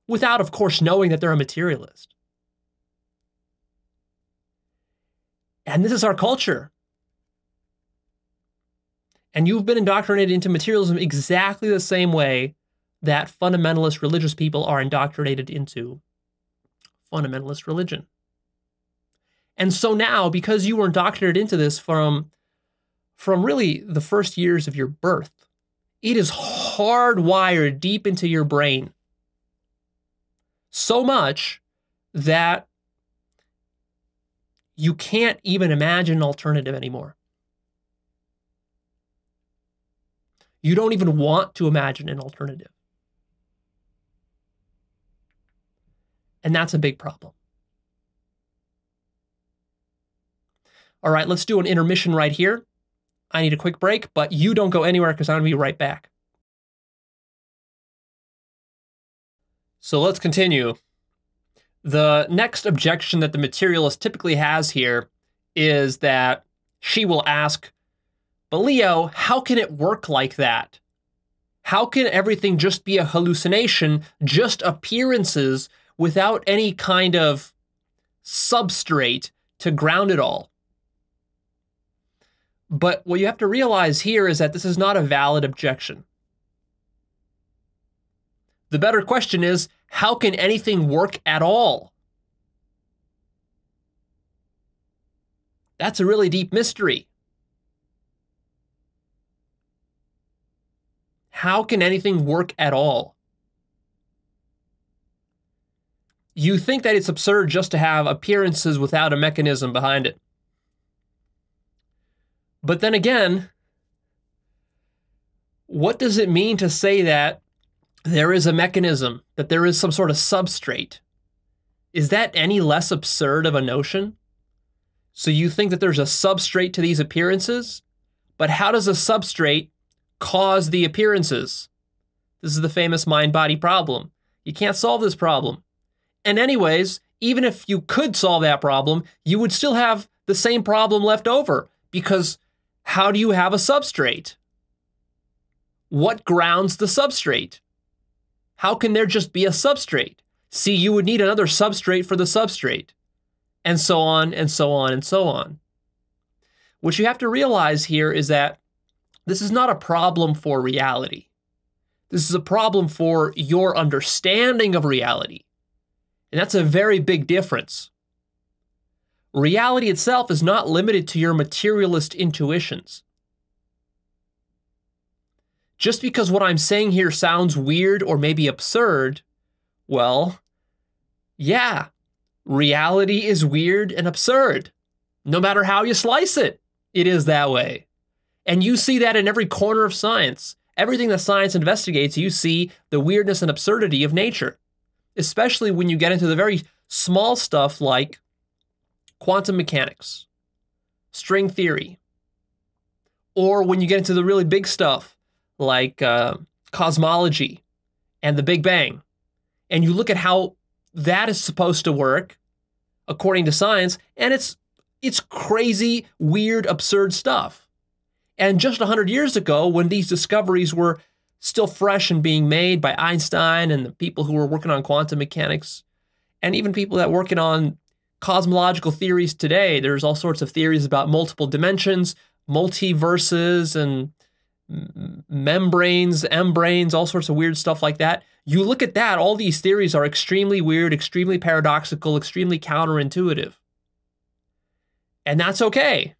Without, of course, knowing that they're a materialist. And this is our culture. And you've been indoctrinated into materialism exactly the same way that fundamentalist religious people are indoctrinated into fundamentalist religion. And so now, because you were indoctrinated into this from really the first years of your birth, it is hardwired deep into your brain. So much that you can't even imagine an alternative anymore. You don't even want to imagine an alternative. And that's a big problem. All right, let's do an intermission right here. I need a quick break, but you don't go anywhere because I'm going to be right back. So let's continue. The next objection that the materialist typically has here is that she will ask, but Leo, how can it work like that? How can everything just be a hallucination, just appearances, without any kind of substrate to ground it all? But what you have to realize here is that this is not a valid objection. The better question is, how can anything work at all? That's a really deep mystery. How can anything work at all? You think that it's absurd just to have appearances without a mechanism behind it. But then again, what does it mean to say that there is a mechanism, that there is some sort of substrate. Is that any less absurd of a notion? So you think that there's a substrate to these appearances, but how does a substrate cause the appearances? This is the famous mind-body problem. You can't solve this problem. And anyways, even if you could solve that problem, you would still have the same problem left over, because how do you have a substrate? What grounds the substrate? How can there just be a substrate? See, you would need another substrate for the substrate, and so on, and so on, and so on. What you have to realize here is that this is not a problem for reality. This is a problem for your understanding of reality. And that's a very big difference. Reality itself is not limited to your materialist intuitions. Just because what I'm saying here sounds weird or maybe absurd, well, yeah, reality is weird and absurd. No matter how you slice it, it is that way. And you see that in every corner of science. Everything that science investigates, you see the weirdness and absurdity of nature, especially when you get into the very small stuff like quantum mechanics, string theory, or when you get into the really big stuff like cosmology and the Big Bang, and you look at how that is supposed to work according to science, and it's crazy, weird, absurd stuff. And just 100 years ago, when these discoveries were still fresh and being made by Einstein and the people who were working on quantum mechanics, and even people that are working on cosmological theories today, there's all sorts of theories about multiple dimensions, multiverses, and membranes, embranes, all sorts of weird stuff like that. You look at that, all these theories are extremely weird, extremely paradoxical, extremely counterintuitive. And that's okay,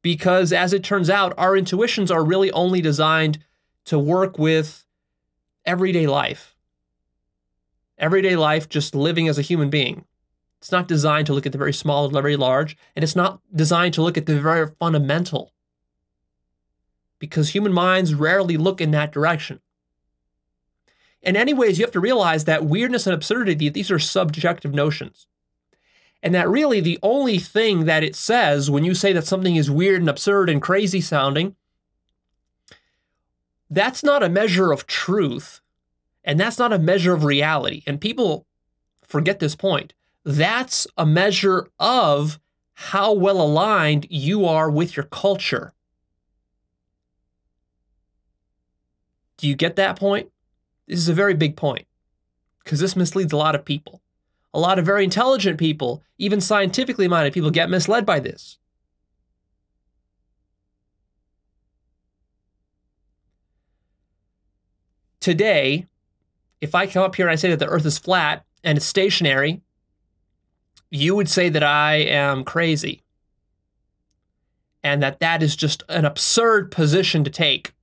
because as it turns out, our intuitions are really only designed to work with everyday life. Everyday life, just living as a human being. It's not designed to look at the very small and very large, and it's not designed to look at the very fundamental, because human minds rarely look in that direction. And anyways, you have to realize that weirdness and absurdity, these are subjective notions. And that really the only thing that it says when you say that something is weird and absurd and crazy sounding, that's not a measure of truth, and that's not a measure of reality. And people forget this point. That's a measure of how well aligned you are with your culture. Do you get that point? This is a very big point, because this misleads a lot of people. A lot of very intelligent people, even scientifically minded people, get misled by this. Today, if I come up here and I say that the Earth is flat and it's stationary, you would say that I am crazy, and that that is just an absurd position to take.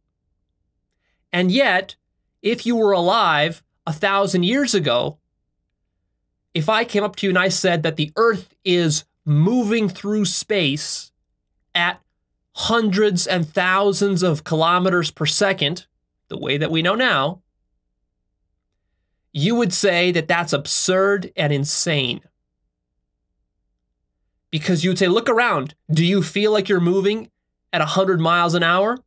And yet, if you were alive 1,000 years ago, if I came up to you and I said that the Earth is moving through space at hundreds and thousands of kilometers per second, the way that we know now, you would say that that's absurd and insane. Because you would say, look around. Do you feel like you're moving at 100 miles an hour?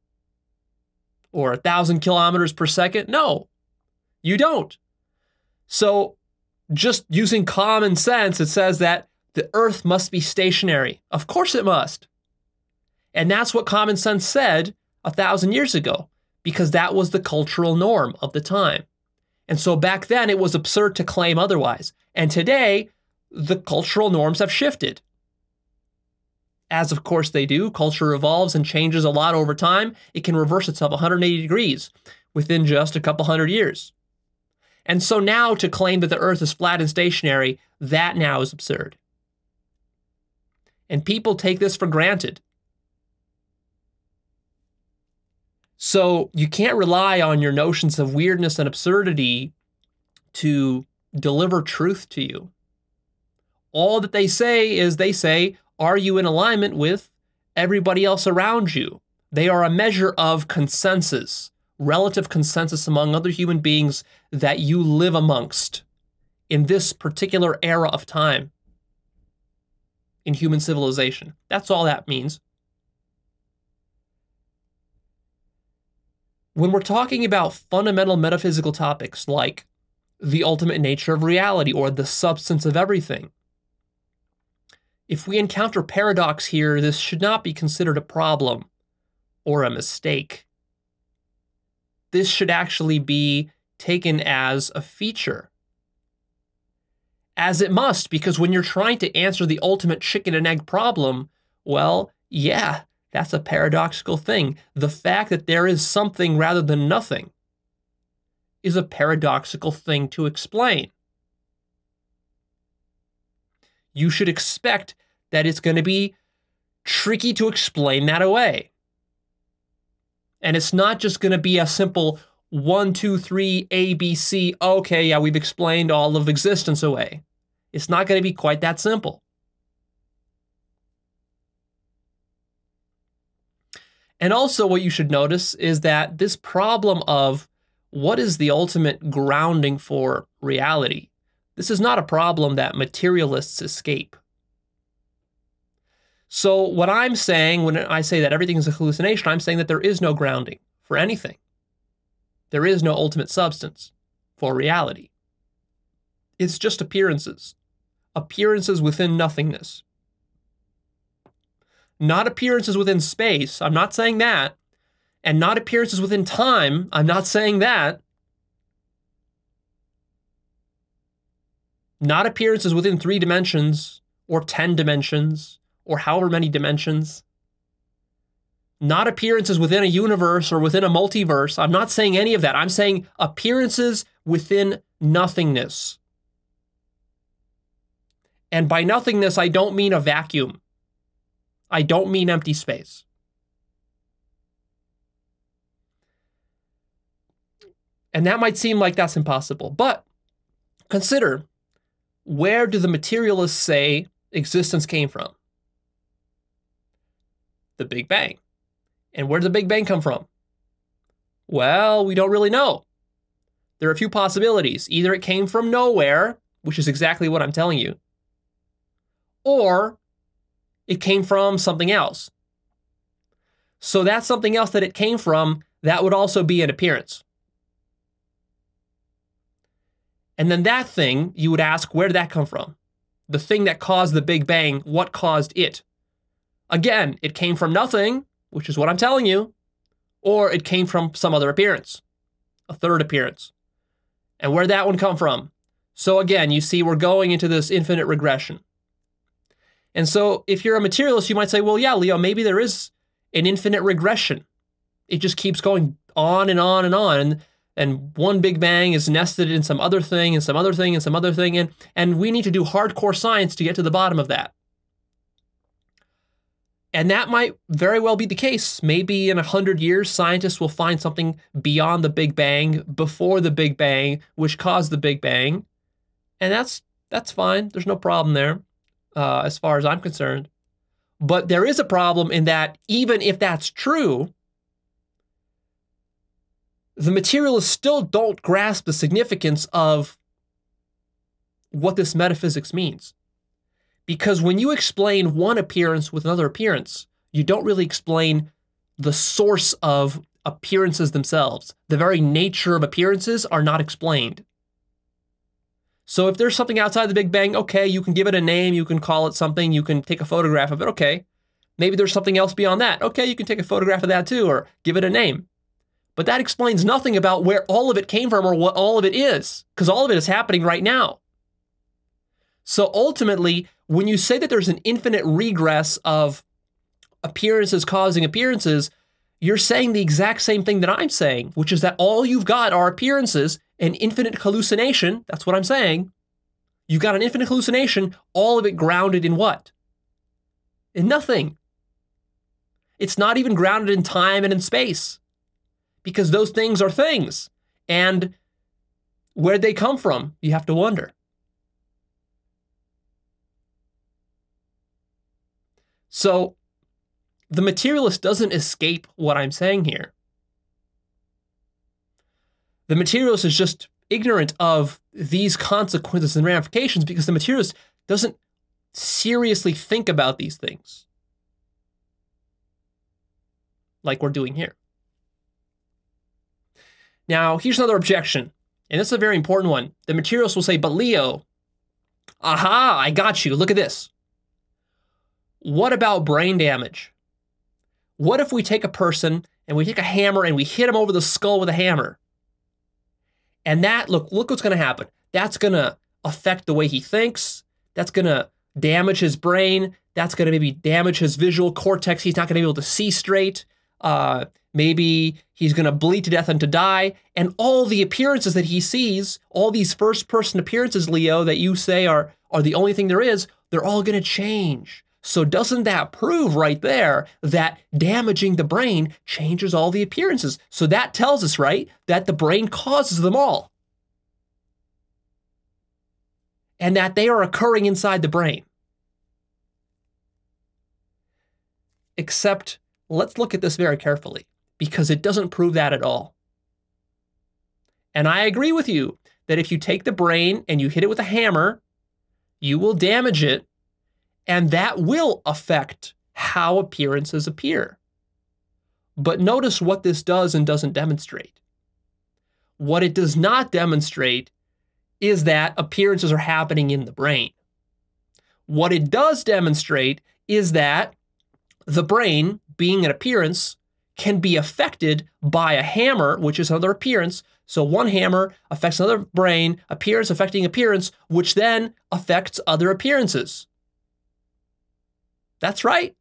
Or 1,000 kilometers per second? No, you don't. So just using common sense, it says that the Earth must be stationary. Of course it must. And that's what common sense said 1,000 years ago, because that was the cultural norm of the time. And so back then it was absurd to claim otherwise. And today, the cultural norms have shifted. As of course they do, culture evolves and changes a lot over time. It can reverse itself 180 degrees within just a couple hundred years. And so now to claim that the Earth is flat and stationary, that now is absurd. And people take this for granted. So you can't rely on your notions of weirdness and absurdity to deliver truth to you. All that they say is they say, are you in alignment with everybody else around you? They are a measure of consensus, relative consensus among other human beings that you live amongst in this particular era of time in human civilization. That's all that means. When we're talking about fundamental metaphysical topics like the ultimate nature of reality or the substance of everything, if we encounter paradox here, this should not be considered a problem or a mistake. This should actually be taken as a feature. As it must, because when you're trying to answer the ultimate chicken and egg problem, well, yeah, that's a paradoxical thing. The fact that there is something rather than nothing is a paradoxical thing to explain. You should expect that it's going to be tricky to explain that away. And it's not just going to be a simple 1, 2, 3, A, B, C. Okay, yeah, we've explained all of existence away. It's not going to be quite that simple. And also what you should notice is that this problem of what is the ultimate grounding for reality, this is not a problem that materialists escape. So what I'm saying when I say that everything is a hallucination, I'm saying that there is no grounding for anything. There is no ultimate substance for reality. It's just appearances. Appearances within nothingness. Not appearances within space, I'm not saying that. And not appearances within time, I'm not saying that. Not appearances within 3 dimensions, or 10 dimensions, or however many dimensions. Not appearances within a universe or within a multiverse. I'm not saying any of that. I'm saying appearances within nothingness. And by nothingness, I don't mean a vacuum. I don't mean empty space. And that might seem like that's impossible, but consider, where do the materialists say existence came from? The Big Bang. And where did the Big Bang come from? Well, we don't really know. There are a few possibilities. Either it came from nowhere, which is exactly what I'm telling you, or it came from something else. So that's something else that it came from, that would also be an appearance. And then that thing, you would ask, where did that come from? The thing that caused the Big Bang, what caused it? Again, it came from nothing, which is what I'm telling you, or it came from some other appearance, a third appearance. And where did that one come from? So again, you see, we're going into this infinite regression. And so if you're a materialist, you might say, well, yeah, Leo, maybe there is an infinite regression. It just keeps going on and on and on. And one Big Bang is nested in some other thing and some other thing and some other thing. And we need to do hardcore science to get to the bottom of that. And that might very well be the case. Maybe in 100 years, scientists will find something beyond the Big Bang, before the Big Bang, which caused the Big Bang. And that's fine. There's no problem there, as far as I'm concerned. But there is a problem in that even if that's true, the materialists still don't grasp the significance of what this metaphysics means. Because when you explain one appearance with another appearance, you don't really explain the source of appearances themselves. The very nature of appearances are not explained. So if there's something outside the Big Bang, okay, you can give it a name, you can call it something, you can take a photograph of it, okay. Maybe there's something else beyond that. Okay, you can take a photograph of that too, or give it a name. But that explains nothing about where all of it came from or what all of it is, because all of it is happening right now. So ultimately, when you say that there's an infinite regress of appearances causing appearances, you're saying the exact same thing that I'm saying, which is that all you've got are appearances, an infinite hallucination. That's what I'm saying. You've got an infinite hallucination, all of it grounded in what? In nothing. It's not even grounded in time and in space, because those things are things. And where'd they come from? You have to wonder. So the materialist doesn't escape what I'm saying here. The materialist is just ignorant of these consequences and ramifications because the materialist doesn't seriously think about these things like we're doing here. Now, here's another objection, and this is a very important one. The materialist will say, but Leo, aha, I got you. Look at this. What about brain damage? What if we take a person and we take a hammer and we hit him over the skull with a hammer? And that, look what's going to happen. That's going to affect the way he thinks. That's going to damage his brain. That's going to maybe damage his visual cortex. He's not going to be able to see straight. Maybe he's going to bleed to death and to die. And all the appearances that he sees, all these first-person appearances, Leo, that you say are the only thing there is, they're all going to change. So doesn't that prove right there that damaging the brain changes all the appearances? So that tells us, right, that the brain causes them all. And that they are occurring inside the brain. Except, let's look at this very carefully, because it doesn't prove that at all. And I agree with you that if you take the brain and you hit it with a hammer, you will damage it, and that will affect how appearances appear. But notice what this does and doesn't demonstrate. What it does not demonstrate is that appearances are happening in the brain. What it does demonstrate is that the brain, being an appearance, can be affected by a hammer, which is another appearance. So one hammer affects another brain, appearance affecting appearance, which then affects other appearances. That's right.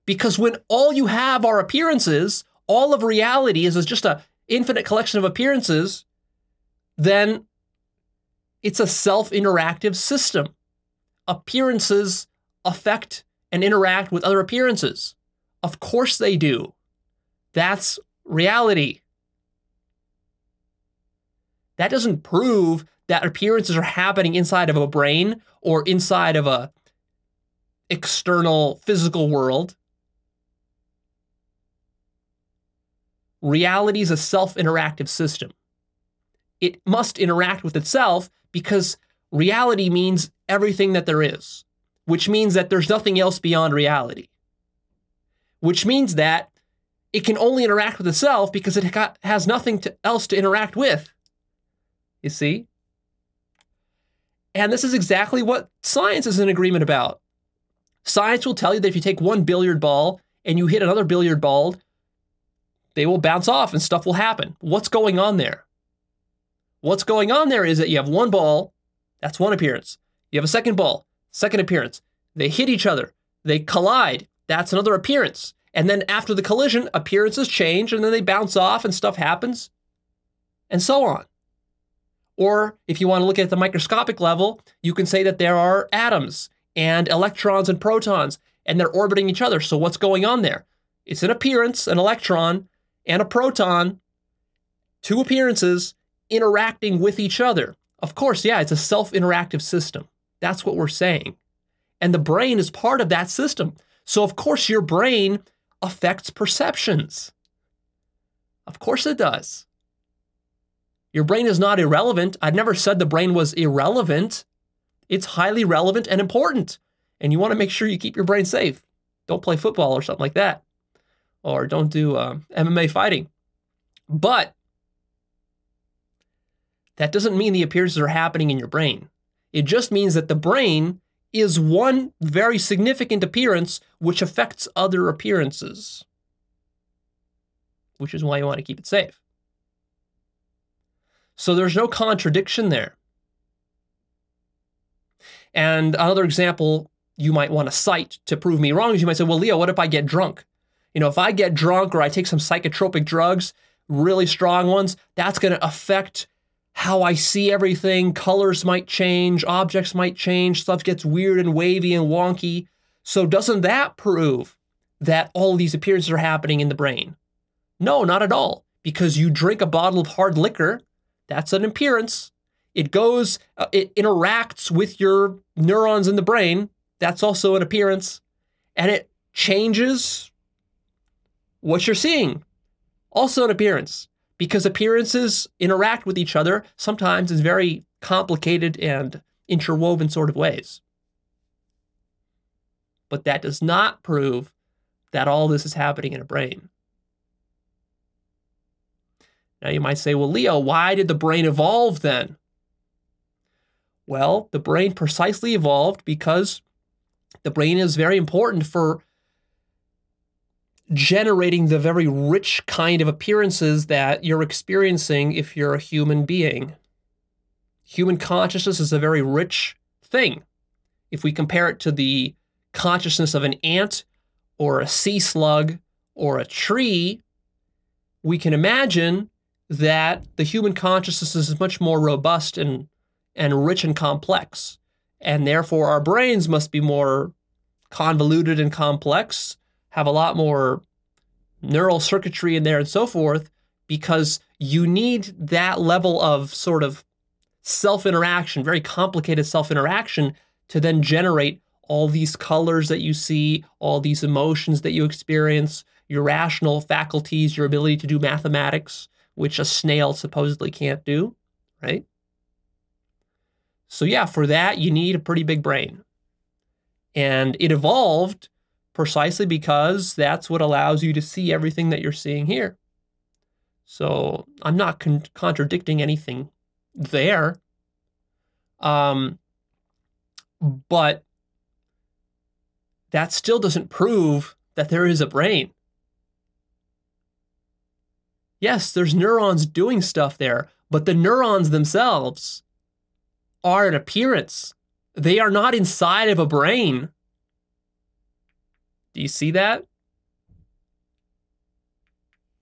Because when all you have are appearances, all of reality is just an infinite collection of appearances, then it's a self-interactive system. Appearances affect and interact with other appearances. Of course they do. That's reality. That doesn't prove that appearances are happening inside of a brain or inside of a external physical world. Reality is a self-interactive system. It must interact with itself because reality means everything that there is, which means that there's nothing else beyond reality, which means that it can only interact with itself because it has nothing else to interact with. You see? And this is exactly what science is in agreement about. Science will tell you that if you take one billiard ball and you hit another billiard ball, they will bounce off and stuff will happen. What's going on there? What's going on there is that you have one ball, that's one appearance. You have a second ball, second appearance. They hit each other. They collide. That's another appearance. And then after the collision, appearances change and then they bounce off and stuff happens and so on. Or if you want to look at the microscopic level, you can say that there are atoms and electrons and protons, and they're orbiting each other. So what's going on there? It's an appearance, an electron, and a proton, two appearances interacting with each other. Of course, yeah, it's a self-interactive system. That's what we're saying. And the brain is part of that system. So of course your brain affects perceptions. Of course it does. Your brain is not irrelevant. I've never said the brain was irrelevant. It's highly relevant and important. And you want to make sure you keep your brain safe. Don't play football or something like that. Or don't do MMA fighting. But that doesn't mean the appearances are happening in your brain. It just means that the brain is one very significant appearance which affects other appearances. Which is why you want to keep it safe. So there's no contradiction there. And another example you might want to cite to prove me wrong is you might say, well, Leo, what if I get drunk? You know, if I get drunk or I take some psychotropic drugs, really strong ones, that's going to affect how I see everything. Colors might change, objects might change, stuff gets weird and wavy and wonky. So doesn't that prove that all these appearances are happening in the brain? No, not at all. Because you drink a bottle of hard liquor, that's an appearance. It goes, it interacts with your neurons in the brain. That's also an appearance. And it changes what you're seeing. Also an appearance. because appearances interact with each other sometimes in very complicated and interwoven sort of ways. But that does not prove that all this is happening in a brain. Now you might say, well, Leo, why did the brain evolve then? Well, the brain precisely evolved because the brain is very important for generating the very rich kind of appearances that you're experiencing if you're a human being. Human consciousness is a very rich thing. If we compare it to the consciousness of an ant or a sea slug or a tree, we can imagine that the human consciousness is much more robust and rich and complex. And therefore, our brains must be more convoluted and complex, have a lot more neural circuitry in there and so forth, because you need that level of sort of self-interaction, very complicated self-interaction, to then generate all these colors that you see, all these emotions that you experience, your rational faculties, your ability to do mathematics, which a snail supposedly can't do, right? So yeah, for that, you need a pretty big brain. And it evolved precisely because that's what allows you to see everything that you're seeing here. So I'm not contradicting anything there. But that still doesn't prove that there is a brain. Yes, there's neurons doing stuff there, but the neurons themselves are an appearance. They are not inside of a brain. Do you see that?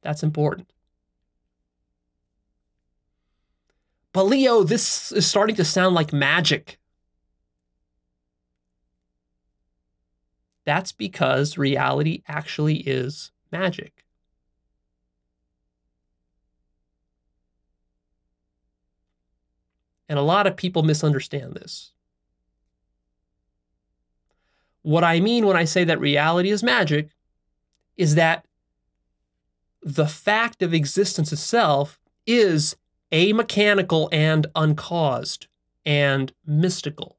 That's important. But Leo, this is starting to sound like magic. That's because reality actually is magic. And a lot of people misunderstand this. What I mean when I say that reality is magic is that the fact of existence itself is amechanical and uncaused and mystical.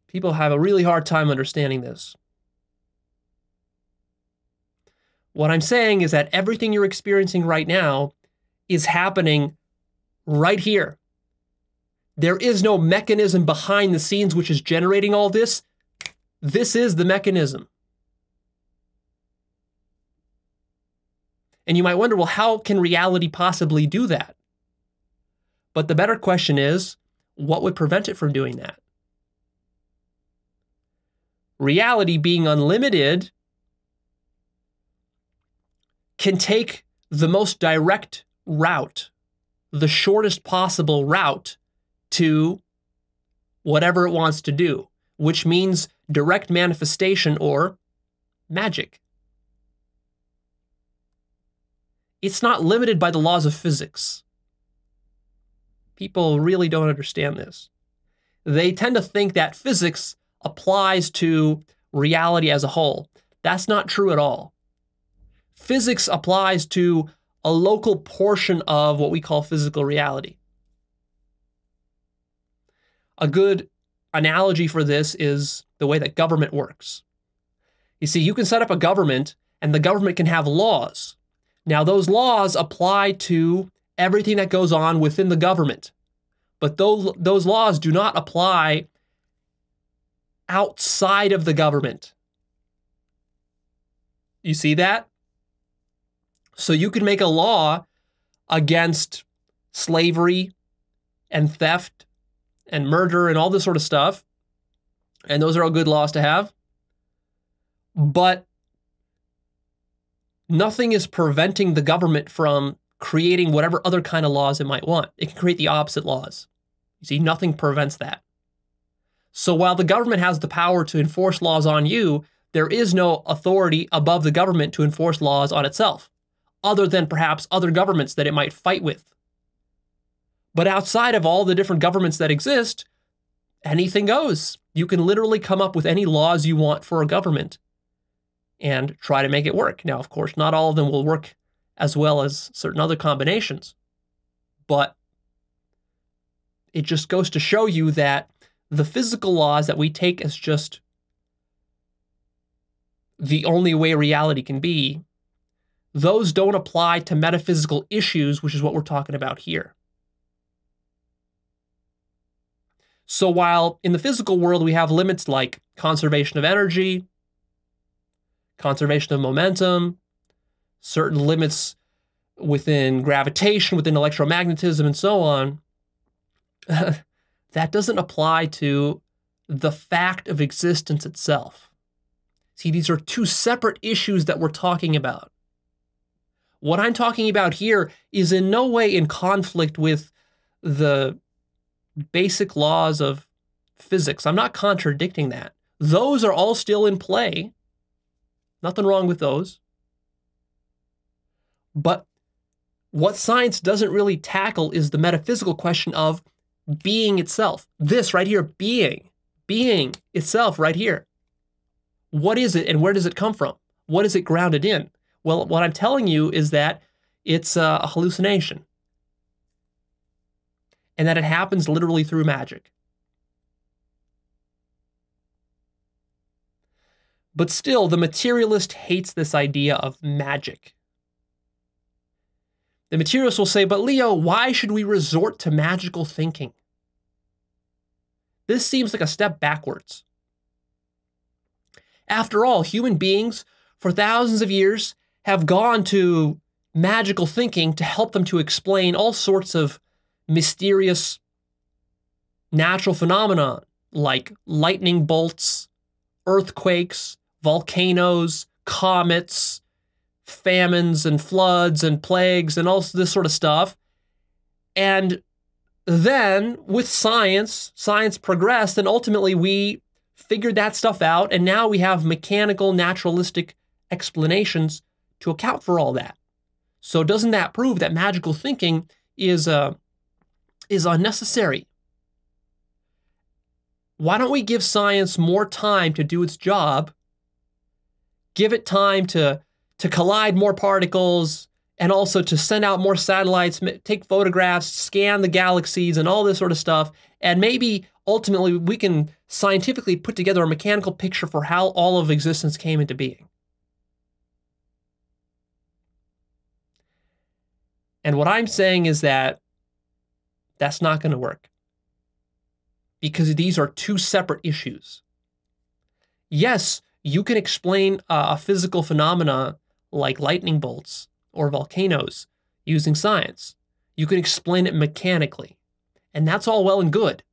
People have a really hard time understanding this. What I'm saying is that everything you're experiencing right now is happening right here. There is no mechanism behind the scenes which is generating all this. This is the mechanism. And you might wonder, well, how can reality possibly do that? But the better question is, what would prevent it from doing that? Reality, being unlimited, can take the most direct route, the shortest possible route to whatever it wants to do, which means direct manifestation or magic. It's not limited by the laws of physics. People really don't understand this. They tend to think that physics applies to reality as a whole. That's not true at all. Physics applies to a local portion of what we call physical reality. A good analogy for this is the way that government works. You see, you can set up a government, and the government can have laws. Now, those laws apply to everything that goes on within the government, but those laws do not apply outside of the government. You see that? So you can make a law against slavery and theft and murder and all this sort of stuff, and those are all good laws to have, but nothing is preventing the government from creating whatever other kind of laws it might want. It can create the opposite laws. You see, nothing prevents that. So while the government has the power to enforce laws on you, there is no authority above the government to enforce laws on itself, other than perhaps other governments that it might fight with. But outside of all the different governments that exist, anything goes. You can literally come up with any laws you want for a government and try to make it work. Now, of course, not all of them will work as well as certain other combinations, but it just goes to show you that the physical laws that we take as just the only way reality can be, those don't apply to metaphysical issues, which is what we're talking about here. So while in the physical world we have limits like conservation of energy, conservation of momentum, certain limits within gravitation, within electromagnetism, and so on, that doesn't apply to the fact of existence itself. See, these are two separate issues that we're talking about. What I'm talking about here is in no way in conflict with the basic laws of physics. I'm not contradicting that. Those are all still in play. Nothing wrong with those. But what science doesn't really tackle is the metaphysical question of being itself. This right here, being itself right here. What is it and where does it come from? What is it grounded in? Well, what I'm telling you is that it's a hallucination. And that it happens literally through magic. But still, the materialist hates this idea of magic. The materialist will say, but Leo, why should we resort to magical thinking? This seems like a step backwards. After all, human beings for thousands of years have gone to magical thinking to help them to explain all sorts of mysterious natural phenomena like lightning bolts, earthquakes, volcanoes, comets, famines and floods and plagues and all this sort of stuff. And then with science progressed, and ultimately we figured that stuff out, and now we have mechanical, naturalistic explanations to account for all that. So doesn't that prove that magical thinking is unnecessary? Why don't we give science more time to do its job, give it time to collide more particles, and also to send out more satellites, take photographs, scan the galaxies, and all this sort of stuff, and maybe ultimately we can scientifically put together a mechanical picture for how all of existence came into being. And what I'm saying is that that's not going to work, because these are two separate issues. Yes, you can explain a physical phenomena like lightning bolts or volcanoes using science. You can explain it mechanically, and that's all well and good.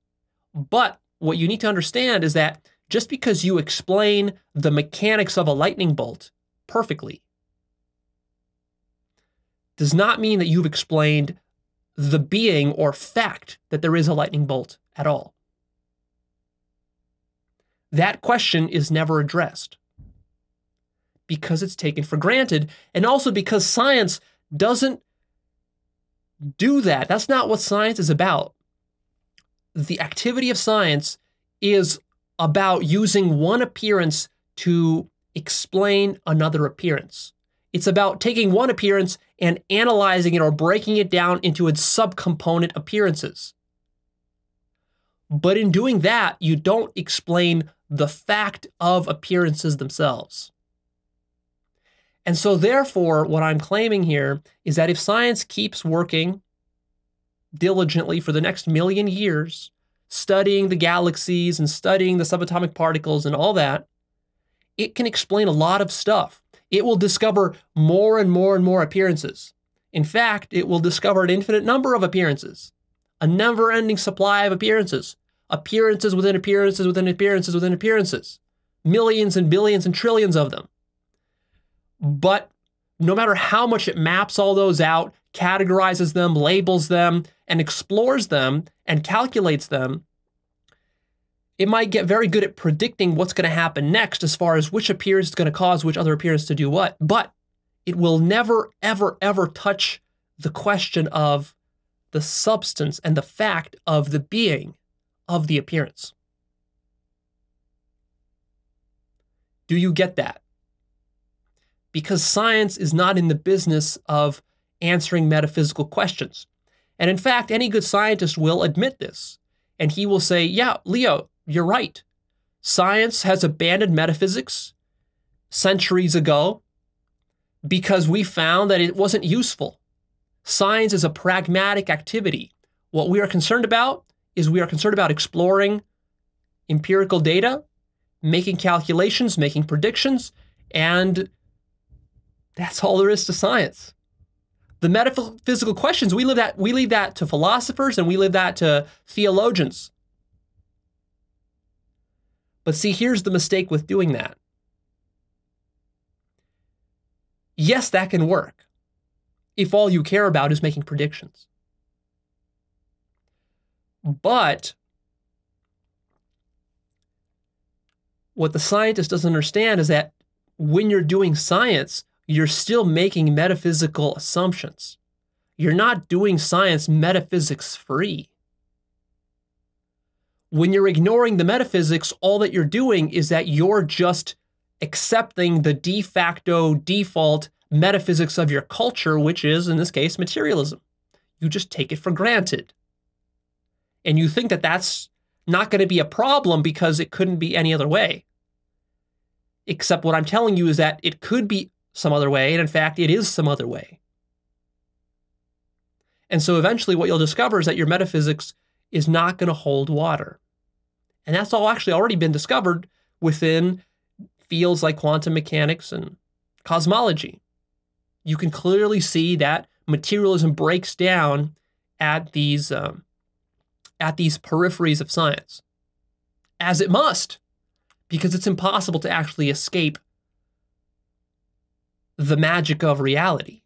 But what you need to understand is that just because you explain the mechanics of a lightning bolt perfectly does not mean that you've explained the being or fact that there is a lightning bolt at all. That question is never addressed because it's taken for granted, and also because science doesn't do that. That's not what science is about. The activity of science is about using one appearance to explain another appearance. It's about taking one appearance and analyzing it or breaking it down into its subcomponent appearances. But in doing that, you don't explain the fact of appearances themselves. And so therefore, what I'm claiming here is that if science keeps working diligently for the next million years, studying the galaxies and studying the subatomic particles and all that, it can explain a lot of stuff. It will discover more and more and more appearances. In fact, it will discover an infinite number of appearances, a never-ending supply of appearances, appearances within appearances within appearances within appearances, millions and billions and trillions of them. But no matter how much it maps all those out, categorizes them, labels them, and explores them, and calculates them, it might get very good at predicting what's going to happen next as far as which appearance is going to cause which other appearance to do what. But it will never, ever, ever touch the question of the substance and the fact of the being of the appearance. Do you get that? Because science is not in the business of answering metaphysical questions. And in fact, any good scientist will admit this. And he will say, yeah, Leo, you're right. Science has abandoned metaphysics centuries ago because we found that it wasn't useful. Science is a pragmatic activity. What we are concerned about is we are concerned about exploring empirical data, making calculations, making predictions, and that's all there is to science. The metaphysical questions, we leave that to philosophers and we leave that to theologians. But see, here's the mistake with doing that. Yes, that can work if all you care about is making predictions. But what the scientist doesn't understand is that when you're doing science, you're still making metaphysical assumptions. You're not doing science metaphysics free. When you're ignoring the metaphysics, all that you're doing is that you're just accepting the de facto default metaphysics of your culture, which is, in this case, materialism. You just take it for granted. And you think that that's not going to be a problem because it couldn't be any other way. Except what I'm telling you is that it could be some other way, and in fact, it is some other way. And so eventually what you'll discover is that your metaphysics is not going to hold water. And that's all actually already been discovered within fields like quantum mechanics and cosmology. You can clearly see that materialism breaks down at these peripheries of science, as it must, because it's impossible to actually escape the magic of reality.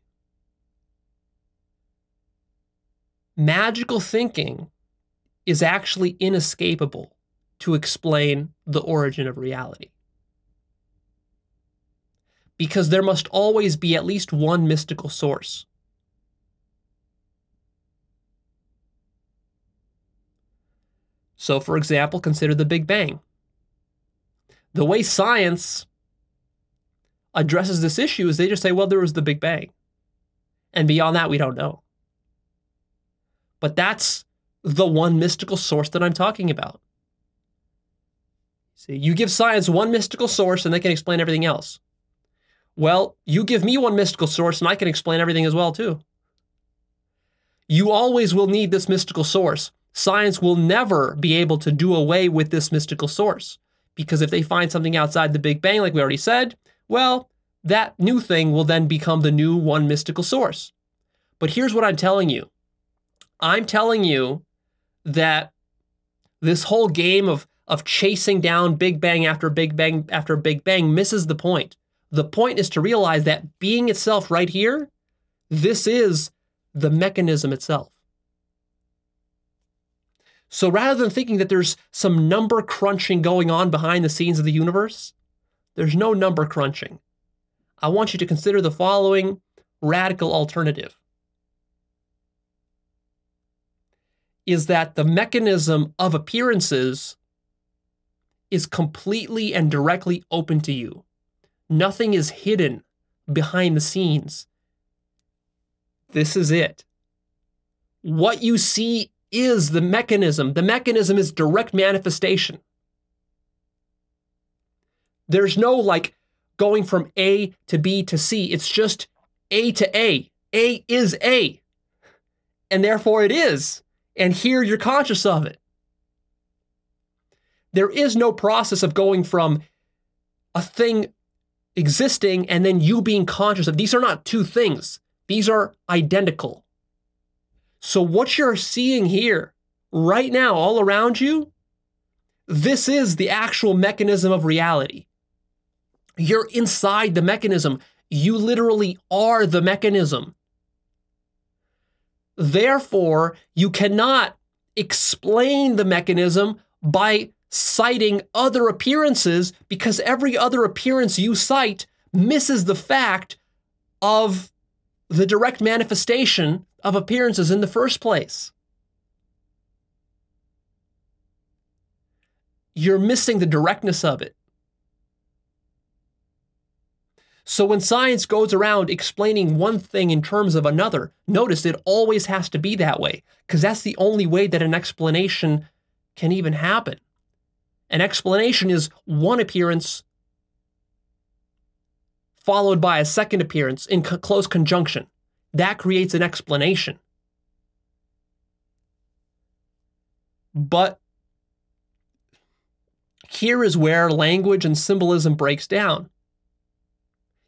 Magical thinking is actually inescapable to explain the origin of reality. Because there must always be at least one mystical source. So, for example, consider the Big Bang. The way science addresses this issue is they just say, well, there was the Big Bang. And beyond that, we don't know. But that's the one mystical source that I'm talking about. See, you give science one mystical source and they can explain everything else. Well, you give me one mystical source and I can explain everything as well, too. You always will need this mystical source. Science will never be able to do away with this mystical source. Because if they find something outside the Big Bang, like we already said, well, that new thing will then become the new one mystical source. But here's what I'm telling you. I'm telling you that this whole game of chasing down Big Bang after Big Bang after Big Bang misses the point. The point is to realize that being itself right here, this is the mechanism itself. So rather than thinking that there's some number crunching going on behind the scenes of the universe, there's no number crunching. I want you to consider the following radical alternative. Is that the mechanism of appearances is completely and directly open to you. Nothing is hidden behind the scenes. This is it. What you see is the mechanism. The mechanism is direct manifestation. There's no like going from A to B to C. It's just A to A. A is A. And therefore it is. And here you're conscious of it. There is no process of going from a thing existing and then you being conscious of. These are not two things. These are identical. So what you're seeing here right now all around you, this is the actual mechanism of reality. You're inside the mechanism. You literally are the mechanism. Therefore, you cannot explain the mechanism by citing other appearances because every other appearance you cite misses the fact of the direct manifestation of appearances in the first place. You're missing the directness of it. So when science goes around explaining one thing in terms of another, notice it always has to be that way, because that's the only way that an explanation can even happen. An explanation is one appearance followed by a second appearance in close conjunction. That creates an explanation. But here is where language and symbolism breaks down.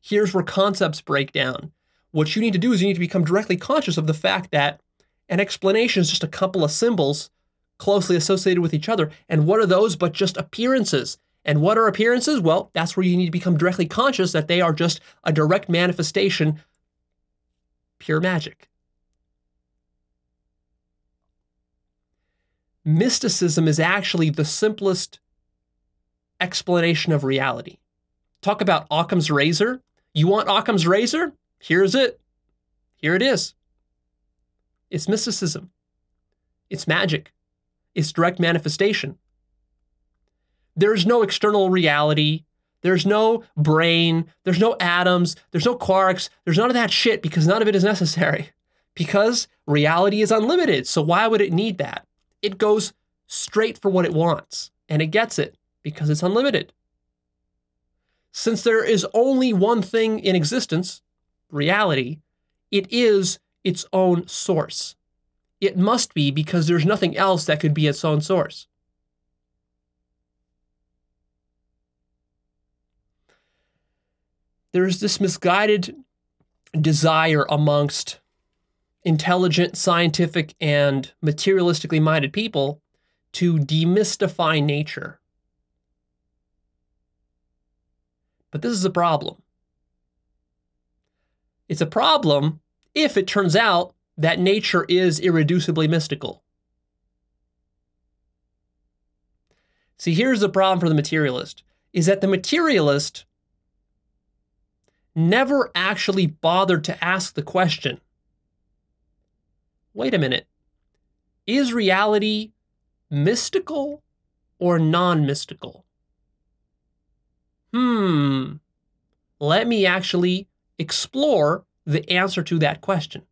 Here's where concepts break down. What you need to do is you need to become directly conscious of the fact that an explanation is just a couple of symbols closely associated with each other. And what are those but just appearances? And what are appearances? Well, that's where you need to become directly conscious that they are just a direct manifestation, pure magic. Mysticism is actually the simplest explanation of reality. Talk about Occam's razor. You want Occam's razor? Here's it. Here it is. It's mysticism. It's magic. It's direct manifestation. There's no external reality. There's no brain. There's no atoms. There's no quarks. There's none of that shit because none of it is necessary. Because reality is unlimited. So why would it need that? It goes straight for what it wants. And it gets it because it's unlimited. Since there is only one thing in existence, reality, it is its own source. It must be because there's nothing else that could be its own source. There's this misguided desire amongst intelligent, scientific, and materialistically minded people to demystify nature. But this is a problem. It's a problem if it turns out that nature is irreducibly mystical. See, here's the problem for the materialist, is that the materialist never actually bothered to ask the question, wait a minute, is reality mystical or non-mystical? Let me actually explore the answer to that question.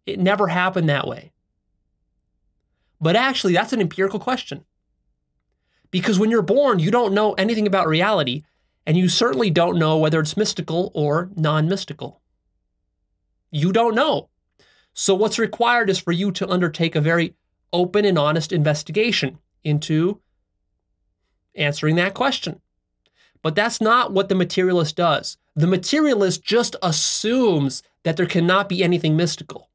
It never happened that way. But actually, that's an empirical question. Because when you're born, you don't know anything about reality, and you certainly don't know whether it's mystical or non-mystical. You don't know. So what's required is for you to undertake a very open and honest investigation into answering that question. But that's not what the materialist does. The materialist just assumes that there cannot be anything mystical.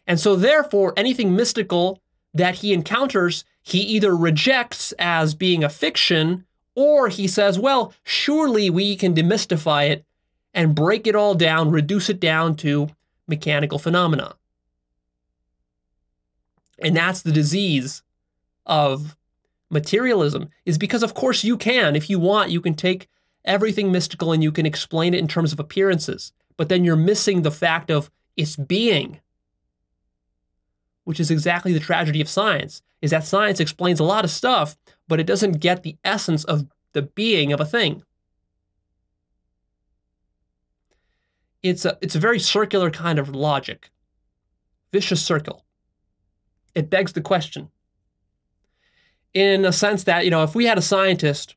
And so therefore, anything mystical that he encounters, he either rejects as being a fiction, or he says, well, surely we can demystify it and break it all down, reduce it down to mechanical phenomena. And that's the disease of materialism, is because of course you can, if you want, you can take everything mystical and you can explain it in terms of appearances, but then you're missing the fact of its being, which is exactly the tragedy of science, is that science explains a lot of stuff, but it doesn't get the essence of the being of a thing. It's a very circular kind of logic, vicious circle. It begs the question, in a sense that, you know, if we had a scientist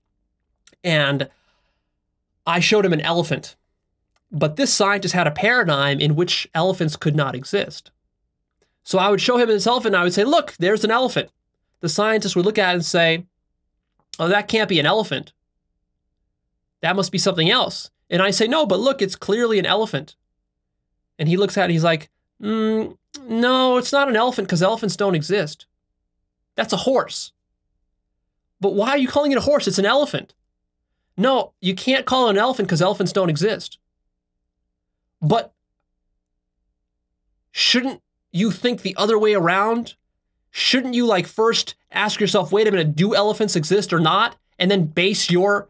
and I showed him an elephant, but this scientist had a paradigm in which elephants could not exist. So I would show him this elephant and I would say, look, there's an elephant. The scientist would look at it and say, oh, that can't be an elephant. That must be something else. And I say, no, but look, it's clearly an elephant. And he looks at it and he's like, no, it's not an elephant because elephants don't exist. That's a horse. But why are you calling it a horse? It's an elephant. No, you can't call it an elephant because elephants don't exist. But shouldn't you think the other way around? Shouldn't you like first ask yourself, wait a minute, do elephants exist or not? And then base your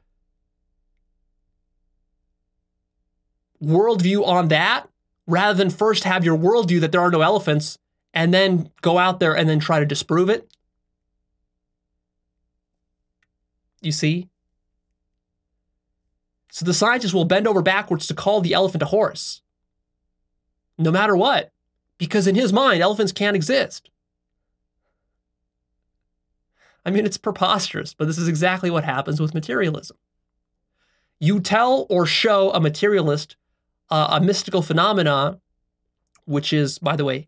worldview on that, rather than first have your worldview that there are no elephants and then go out there and then try to disprove it? You see? So the scientist will bend over backwards to call the elephant a horse, no matter what, because in his mind, elephants can't exist. I mean, it's preposterous, but this is exactly what happens with materialism. You tell or show a materialist a mystical phenomena, which is, by the way,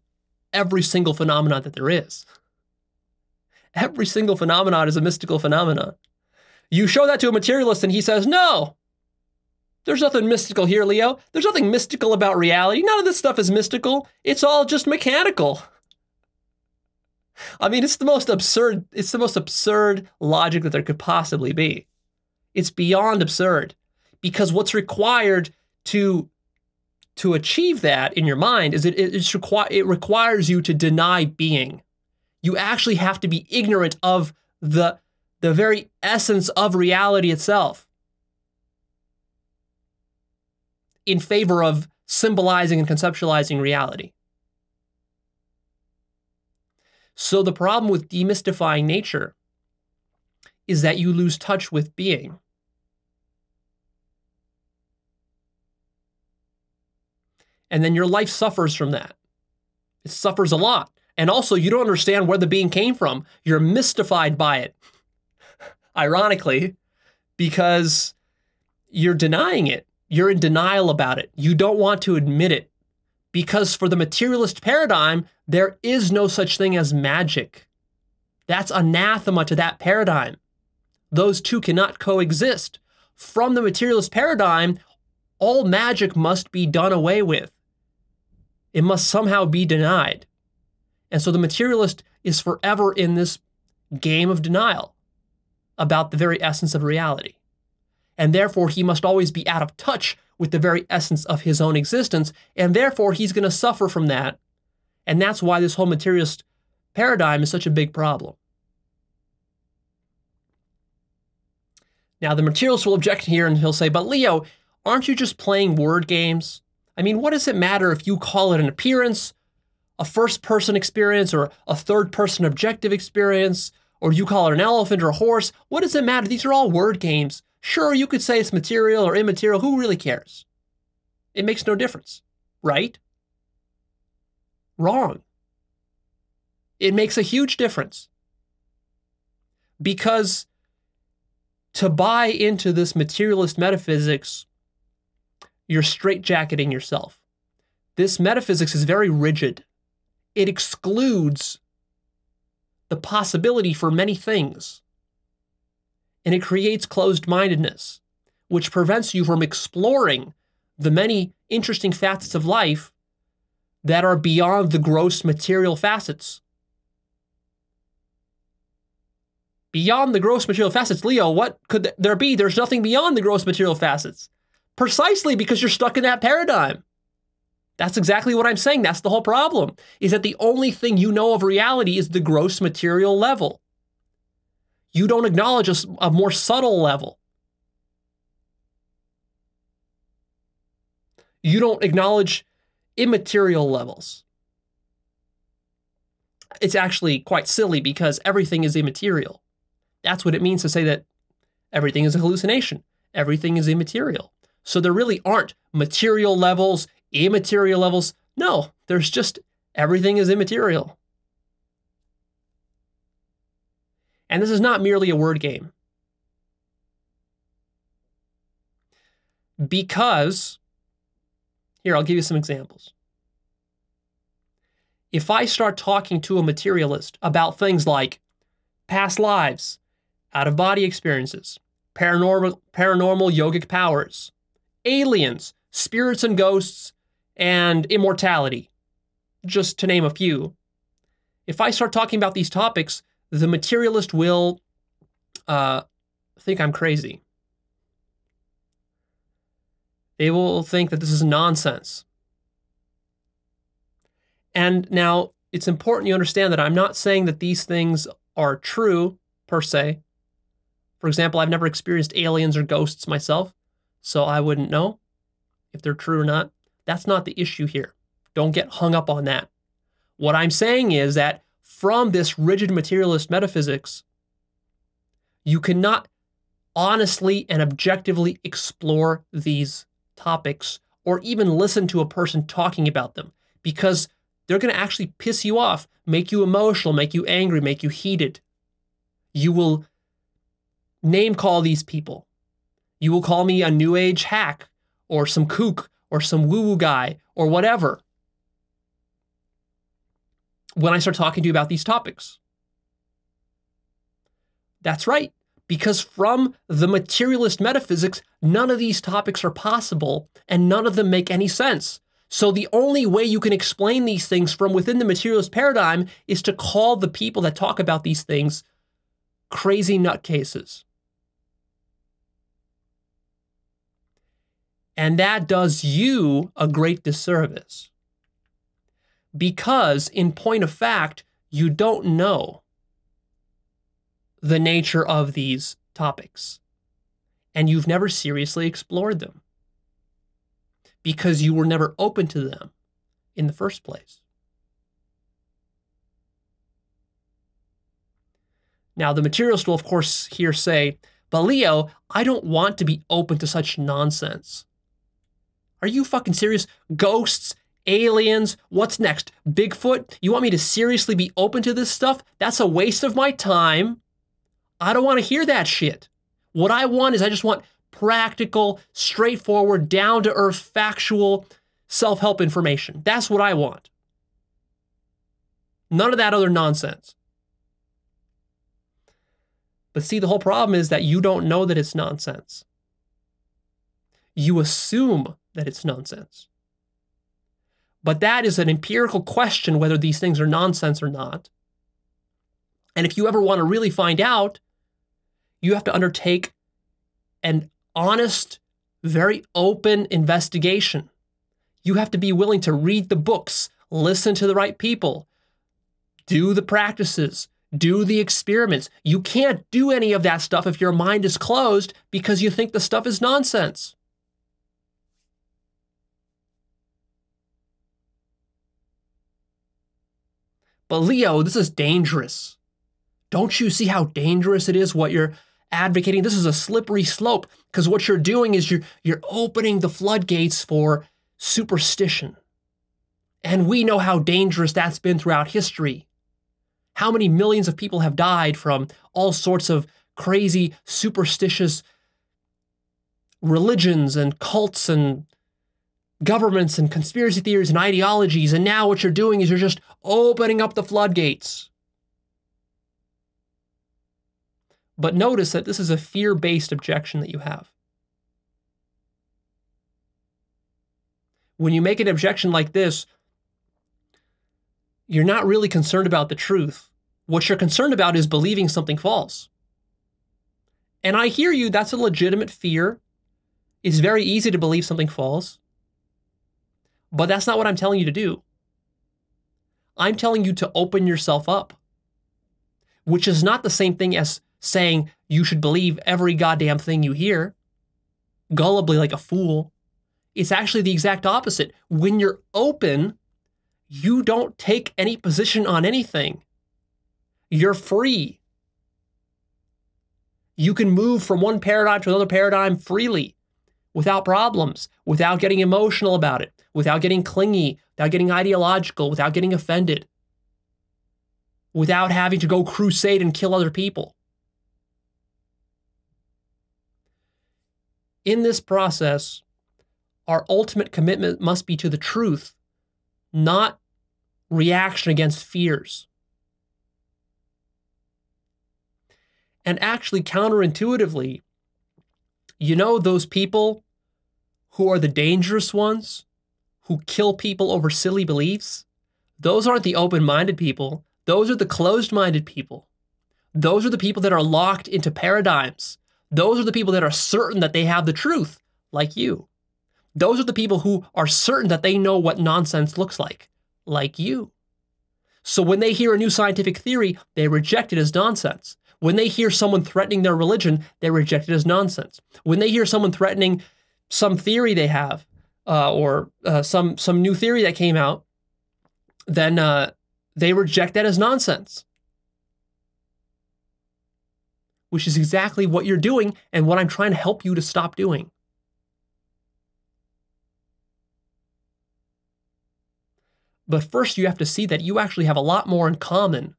every single phenomenon that there is. Every single phenomenon is a mystical phenomenon. You show that to a materialist and he says, no, there's nothing mystical here, Leo. There's nothing mystical about reality. None of this stuff is mystical. It's all just mechanical. I mean, it's the most absurd logic that there could possibly be. It's beyond absurd, because what's required to achieve that in your mind is it requires you to deny being. You actually have to be ignorant of the very essence of reality itself in favor of symbolizing and conceptualizing reality. So the problem with demystifying nature is that you lose touch with being. And then your life suffers from that. It suffers a lot. And also, you don't understand where the being came from. You're mystified by it. Ironically, because you're denying it. You're in denial about it. You don't want to admit it. Because for the materialist paradigm, there is no such thing as magic. That's anathema to that paradigm. Those two cannot coexist. From the materialist paradigm, all magic must be done away with. It must somehow be denied. And so the materialist is forever in this game of denial about the very essence of reality. And therefore, he must always be out of touch with the very essence of his own existence, and therefore he's going to suffer from that. And that's why this whole materialist paradigm is such a big problem. Now, the materialist will object here and he'll say, but Leo, aren't you just playing word games? I mean, what does it matter if you call it an appearance, a first-person experience, or a third-person objective experience, or you call it an elephant or a horse? What does it matter? These are all word games. Sure, you could say it's material or immaterial. Who really cares? It makes no difference, right? Wrong. It makes a huge difference. Because to buy into this materialist metaphysics, you're straitjacketing yourself. This metaphysics is very rigid. It excludes the possibility for many things. And it creates closed-mindedness, which prevents you from exploring the many interesting facets of life that are beyond the gross material facets. Beyond the gross material facets, Leo, what could there be? There's nothing beyond the gross material facets. Precisely because you're stuck in that paradigm. That's exactly what I'm saying. That's the whole problem, is that the only thing you know of reality is the gross material level. You don't acknowledge a more subtle level. You don't acknowledge immaterial levels. It's actually quite silly because everything is immaterial. That's what it means to say that everything is a hallucination. Everything is immaterial. So there really aren't material levels, immaterial levels. No, there's just everything is immaterial. And this is not merely a word game. Because, here, I'll give you some examples. If I start talking to a materialist about things like past lives, out-of-body experiences, paranormal yogic powers, aliens, spirits and ghosts, and immortality, just to name a few. If I start talking about these topics, the materialist will think I'm crazy. They will think that this is nonsense. And now, it's important you understand that I'm not saying that these things are true, per se. For example, I've never experienced aliens or ghosts myself, so I wouldn't know if they're true or not. That's not the issue here. Don't get hung up on that. What I'm saying is that from this rigid materialist metaphysics, you cannot honestly and objectively explore these topics or even listen to a person talking about them, because they're going to actually piss you off, make you emotional, make you angry, make you heated. You will name call these people. You will call me a new age hack or some kook or some woo-woo guy or whatever when I start talking to you about these topics. That's right, because from the materialist metaphysics, none of these topics are possible and none of them make any sense. So the only way you can explain these things from within the materialist paradigm is to call the people that talk about these things crazy nutcases. And that does you a great disservice. Because, in point of fact, you don't know the nature of these topics. And you've never seriously explored them. Because you were never open to them in the first place. Now, the materialist will, of course, here say, but Leo, I don't want to be open to such nonsense. Are you fucking serious? Ghosts, aliens, what's next? Bigfoot? You want me to seriously be open to this stuff? That's a waste of my time. I don't want to hear that shit. What I want is I just want practical, straightforward, down-to-earth, factual, self-help information. That's what I want. None of that other nonsense. But see, the whole problem is that you don't know that it's nonsense. You assume that it's nonsense. But that is an empirical question whether these things are nonsense or not. And if you ever want to really find out, you have to undertake an honest, very open investigation. You have to be willing to read the books, listen to the right people, do the practices, do the experiments. You can't do any of that stuff if your mind is closed because you think the stuff is nonsense. But Leo, this is dangerous. Don't you see how dangerous it is what you're advocating? This is a slippery slope because what you're doing is you're opening the floodgates for superstition. And we know how dangerous that's been throughout history. How many millions of people have died from all sorts of crazy, superstitious religions and cults and governments and conspiracy theories and ideologies, and now what you're doing is you're just opening up the floodgates. But notice that this is a fear-based objection that you have. When you make an objection like this, you're not really concerned about the truth. What you're concerned about is believing something false. And I hear you, that's a legitimate fear. It's very easy to believe something false. But that's not what I'm telling you to do. I'm telling you to open yourself up, which is not the same thing as saying you should believe every goddamn thing you hear, gullibly like a fool. It's actually the exact opposite. When you're open, you don't take any position on anything. You're free. You can move from one paradigm to another paradigm freely, without problems, without getting emotional about it, without getting clingy, without getting ideological, without getting offended, without having to go crusade and kill other people. In this process, our ultimate commitment must be to the truth, not reaction against fears. And actually, counterintuitively, you know those people who are the dangerous ones, who kill people over silly beliefs? Those aren't the open-minded people. Those are the closed-minded people. Those are the people that are locked into paradigms. Those are the people that are certain that they have the truth, like you. Those are the people who are certain that they know what nonsense looks like you. So when they hear a new scientific theory, they reject it as nonsense. When they hear someone threatening their religion, they reject it as nonsense. When they hear someone threatening some theory they have, or some new theory that came out, then they reject that as nonsense. which is exactly what you're doing and what I'm trying to help you to stop doing. But first, you have to see that you actually have a lot more in common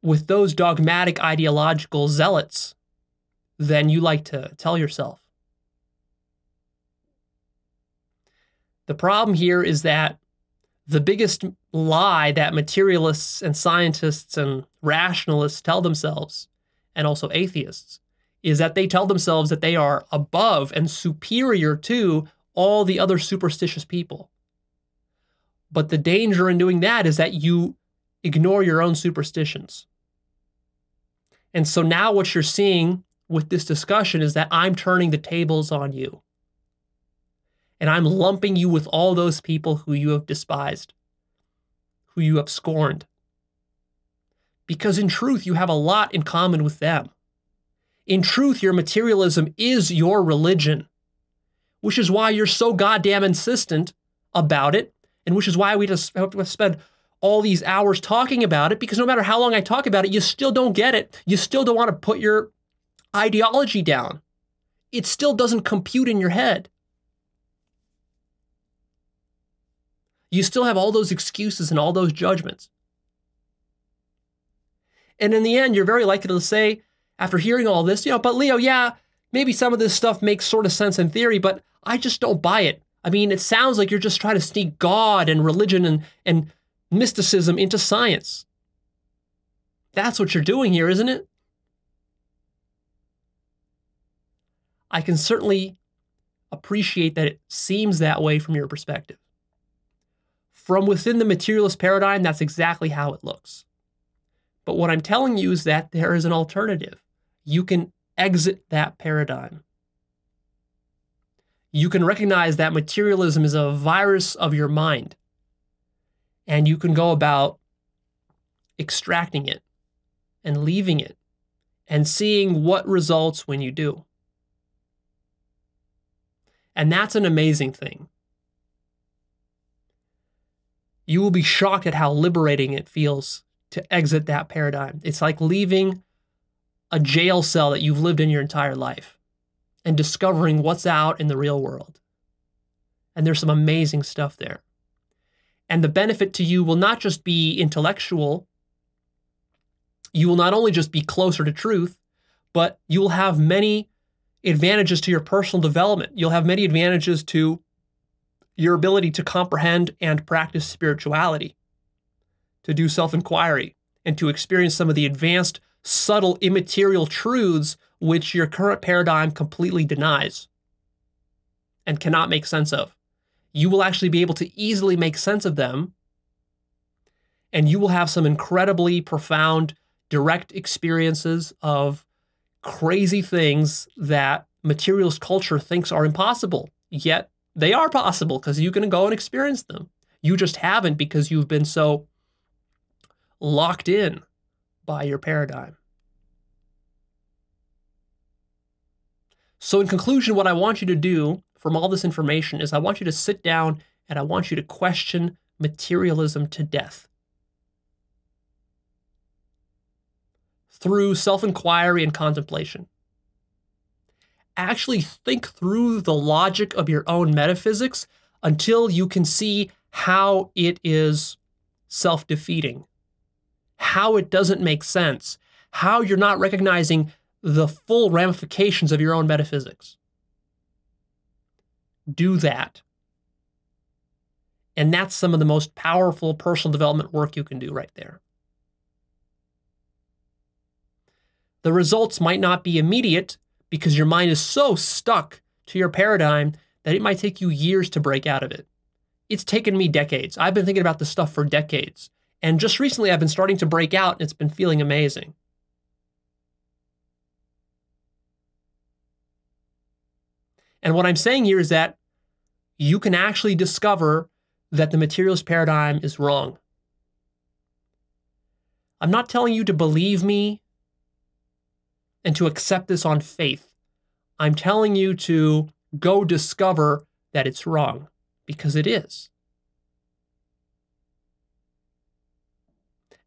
with those dogmatic ideological zealots than you like to tell yourself. The problem here is that the biggest lie that materialists and scientists and rationalists tell themselves, and also atheists, is that they tell themselves that they are above and superior to all the other superstitious people. But the danger in doing that is that you ignore your own superstitions. And so now what you're seeing with this discussion is that I'm turning the tables on you. And I'm lumping you with all those people who you have despised, who you have scorned. Because in truth, you have a lot in common with them. In truth, your materialism is your religion, which is why you're so goddamn insistent about it, and which is why we just have to spend all these hours talking about it, because no matter how long I talk about it, you still don't get it. You still don't want to put your ideology down. It still doesn't compute in your head. You still have all those excuses and all those judgments. And in the end, you're very likely to say, after hearing all this, but Leo, yeah, maybe some of this stuff makes sort of sense in theory, but I just don't buy it. I mean, it sounds like you're just trying to sneak God and religion and mysticism into science. That's what you're doing here, isn't it? I can certainly appreciate that it seems that way from your perspective. From within the materialist paradigm, that's exactly how it looks. But what I'm telling you is that there is an alternative. You can exit that paradigm. You can recognize that materialism is a virus of your mind, and you can go about extracting it and leaving it and seeing what results when you do. And that's an amazing thing. You will be shocked at how liberating it feels to exit that paradigm. It's like leaving a jail cell that you've lived in your entire life and discovering what's out in the real world. And there's some amazing stuff there. And the benefit to you will not just be intellectual. You will not only just be closer to truth, but you will have many advantages to your personal development. You'll have many advantages to your ability to comprehend and practice spirituality, to do self-inquiry, and to experience some of the advanced, subtle, immaterial truths which your current paradigm completely denies and cannot make sense of. You will actually be able to easily make sense of them, and you will have some incredibly profound, direct experiences of crazy things that materialist culture thinks are impossible, yet they are possible because you can go and experience them. You just haven't because you've been so locked in by your paradigm. So in conclusion, what I want you to do from all this information is I want you to sit down and I want you to question materialism to death. Through self-inquiry and contemplation. Actually think through the logic of your own metaphysics until you can see how it is self-defeating, how it doesn't make sense, how you're not recognizing the full ramifications of your own metaphysics. Do that. And that's some of the most powerful personal development work you can do right there. The results might not be immediate because your mind is so stuck to your paradigm that it might take you years to break out of it. It's taken me decades. I've been thinking about this stuff for decades. And just recently I've been starting to break out and it's been feeling amazing. And what I'm saying here is that you can actually discover that the materialist paradigm is wrong. I'm not telling you to believe me and to accept this on faith. I'm telling you to go discover that it's wrong, because it is.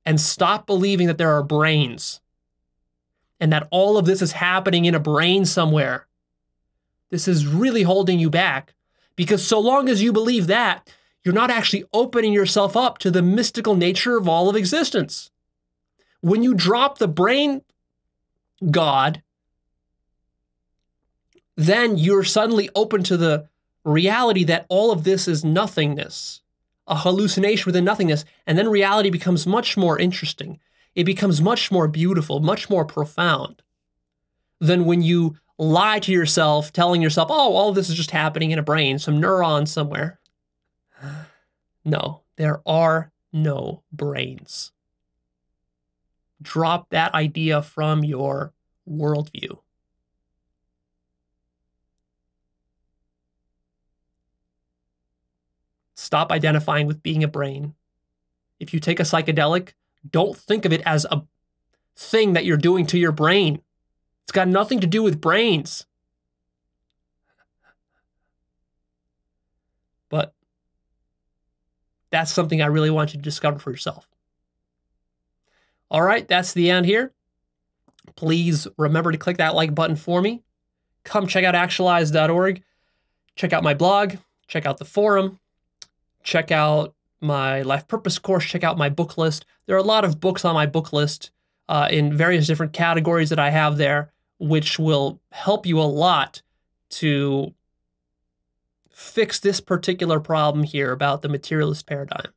And stop believing that there are brains and that all of this is happening in a brain somewhere. This is really holding you back, because so long as you believe that, you're not actually opening yourself up to the mystical nature of all of existence. When you drop the brain god, then you're suddenly open to the reality that all of this is nothingness, a hallucination within nothingness, and then reality becomes much more interesting. It becomes much more beautiful, much more profound than when you lie to yourself, telling yourself, oh, all of this is just happening in a brain, some neurons somewhere. No, there are no brains. Drop that idea from your worldview. Stop identifying with being a brain. If you take a psychedelic, don't think of it as a thing that you're doing to your brain. It's got nothing to do with brains. But that's something I really want you to discover for yourself. All right, that's the end here. Please remember to click that like button for me. Come check out actualize.org. Check out my blog. Check out the forum. Check out my life purpose course. Check out my book list. There are a lot of books on my book list in various different categories that I have there, which will help you a lot to fix this particular problem here about the materialist paradigm.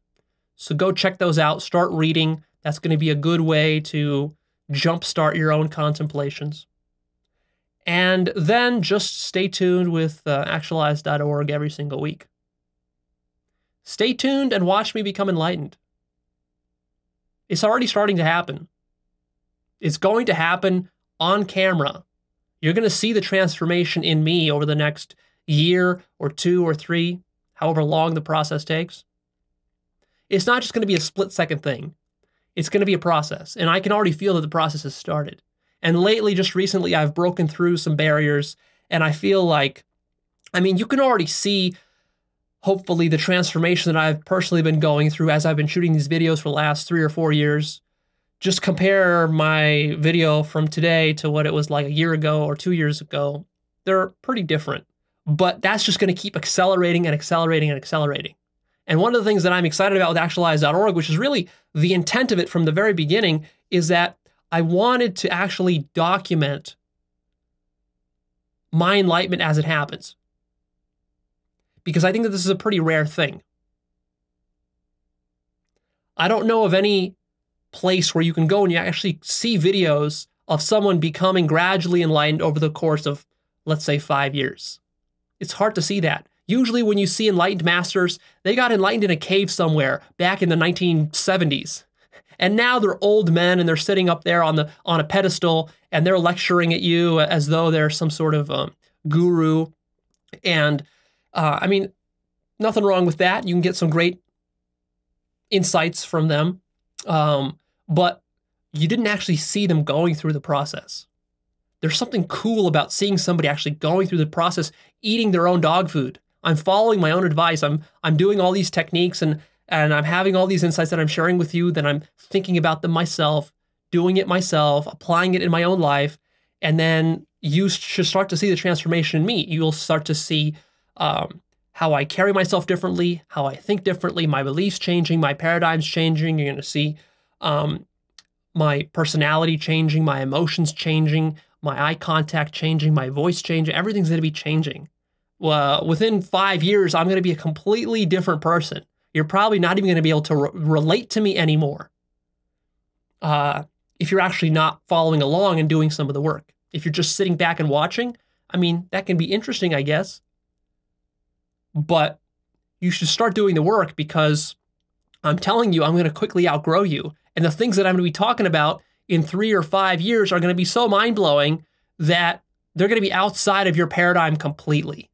So go check those out. Start reading. That's going to be a good way to jumpstart your own contemplations. And then just stay tuned with actualize.org every single week. Stay tuned and watch me become enlightened. It's already starting to happen. It's going to happen on camera. You're going to see the transformation in me over the next year or 2 or 3, however long the process takes. It's not just going to be a split-second thing. It's going to be a process, and I can already feel that the process has started. And lately, just recently, I've broken through some barriers, and I feel like, I mean, you can already see, hopefully, the transformation that I've personally been going through as I've been shooting these videos for the last 3 or 4 years. Just compare my video from today to what it was like a year ago or 2 years ago. They're pretty different, but that's just going to keep accelerating and accelerating and accelerating. And one of the things that I'm excited about with actualize.org, which is really the intent of it from the very beginning, is that I wanted to actually document my enlightenment as it happens. Because I think that this is a pretty rare thing. I don't know of any place where you can go and you actually see videos of someone becoming gradually enlightened over the course of, let's say, 5 years. It's hard to see that. Usually when you see enlightened masters, they got enlightened in a cave somewhere back in the 1970s. And now they're old men and they're sitting up there on a pedestal and they're lecturing at you as though they're some sort of guru. And I mean, nothing wrong with that. You can get some great insights from them. But you didn't actually see them going through the process. There's something cool about seeing somebody actually going through the process, eating their own dog food. I'm following my own advice. I'm doing all these techniques and I'm having all these insights that I'm sharing with you, that I'm thinking about them myself, doing it myself, applying it in my own life. And then you should start to see the transformation in me. You'll start to see how I carry myself differently, how I think differently, my beliefs changing, my paradigms changing. You're going to see my personality changing, my emotions changing, my eye contact changing, my voice changing. Everything's going to be changing. Well, within 5 years, I'm going to be a completely different person. You're probably not even going to be able to relate to me anymore if you're actually not following along and doing some of the work. If you're just sitting back and watching, I mean, that can be interesting, I guess. But you should start doing the work, because I'm telling you, I'm going to quickly outgrow you. And the things that I'm going to be talking about in 3 or 5 years are going to be so mind-blowing that they're going to be outside of your paradigm completely.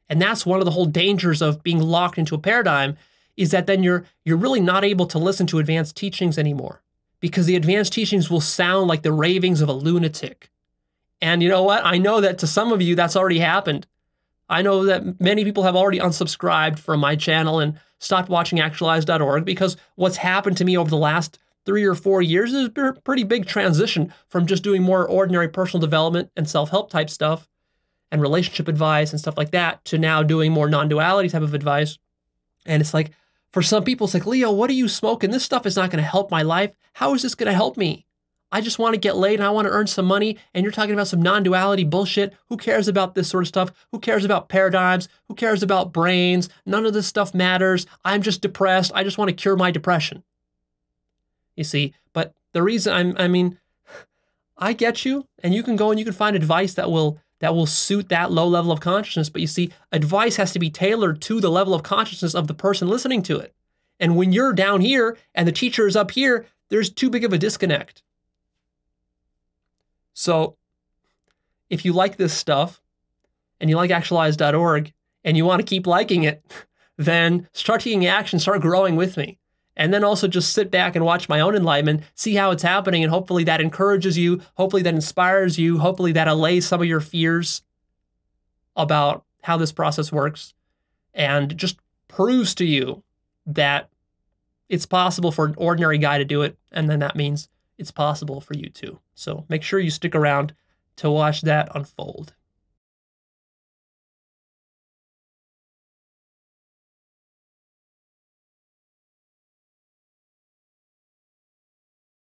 And that's one of the whole dangers of being locked into a paradigm, is that then you're really not able to listen to advanced teachings anymore, because the advanced teachings will sound like the ravings of a lunatic. And you know what? I know that to some of you, that's already happened. I know that many people have already unsubscribed from my channel and stopped watching actualize.org, because what's happened to me over the last 3 or 4 years is a pretty big transition from just doing more ordinary personal development and self-help type stuff and relationship advice and stuff like that to now doing more non-duality type of advice. And it's like, for some people, it's like, Leo, what are you smoking? This stuff is not going to help my life. How is this going to help me? I just want to get laid and I want to earn some money. And you're talking about some non-duality bullshit. Who cares about this sort of stuff? Who cares about paradigms? Who cares about brains? None of this stuff matters. I'm just depressed. I just want to cure my depression. You see, but the reason I mean, I get you, and you can go and you can find advice that will suit that low level of consciousness. But you see, advice has to be tailored to the level of consciousness of the person listening to it. And when you're down here and the teacher is up here, there's too big of a disconnect. So if you like this stuff and you like actualize.org and you want to keep liking it, then start taking action, start growing with me. And then also just sit back and watch my own enlightenment, see how it's happening, and hopefully that encourages you, hopefully that inspires you, hopefully that allays some of your fears about how this process works, and just proves to you that it's possible for an ordinary guy to do it, and then that means it's possible for you too. So make sure you stick around to watch that unfold.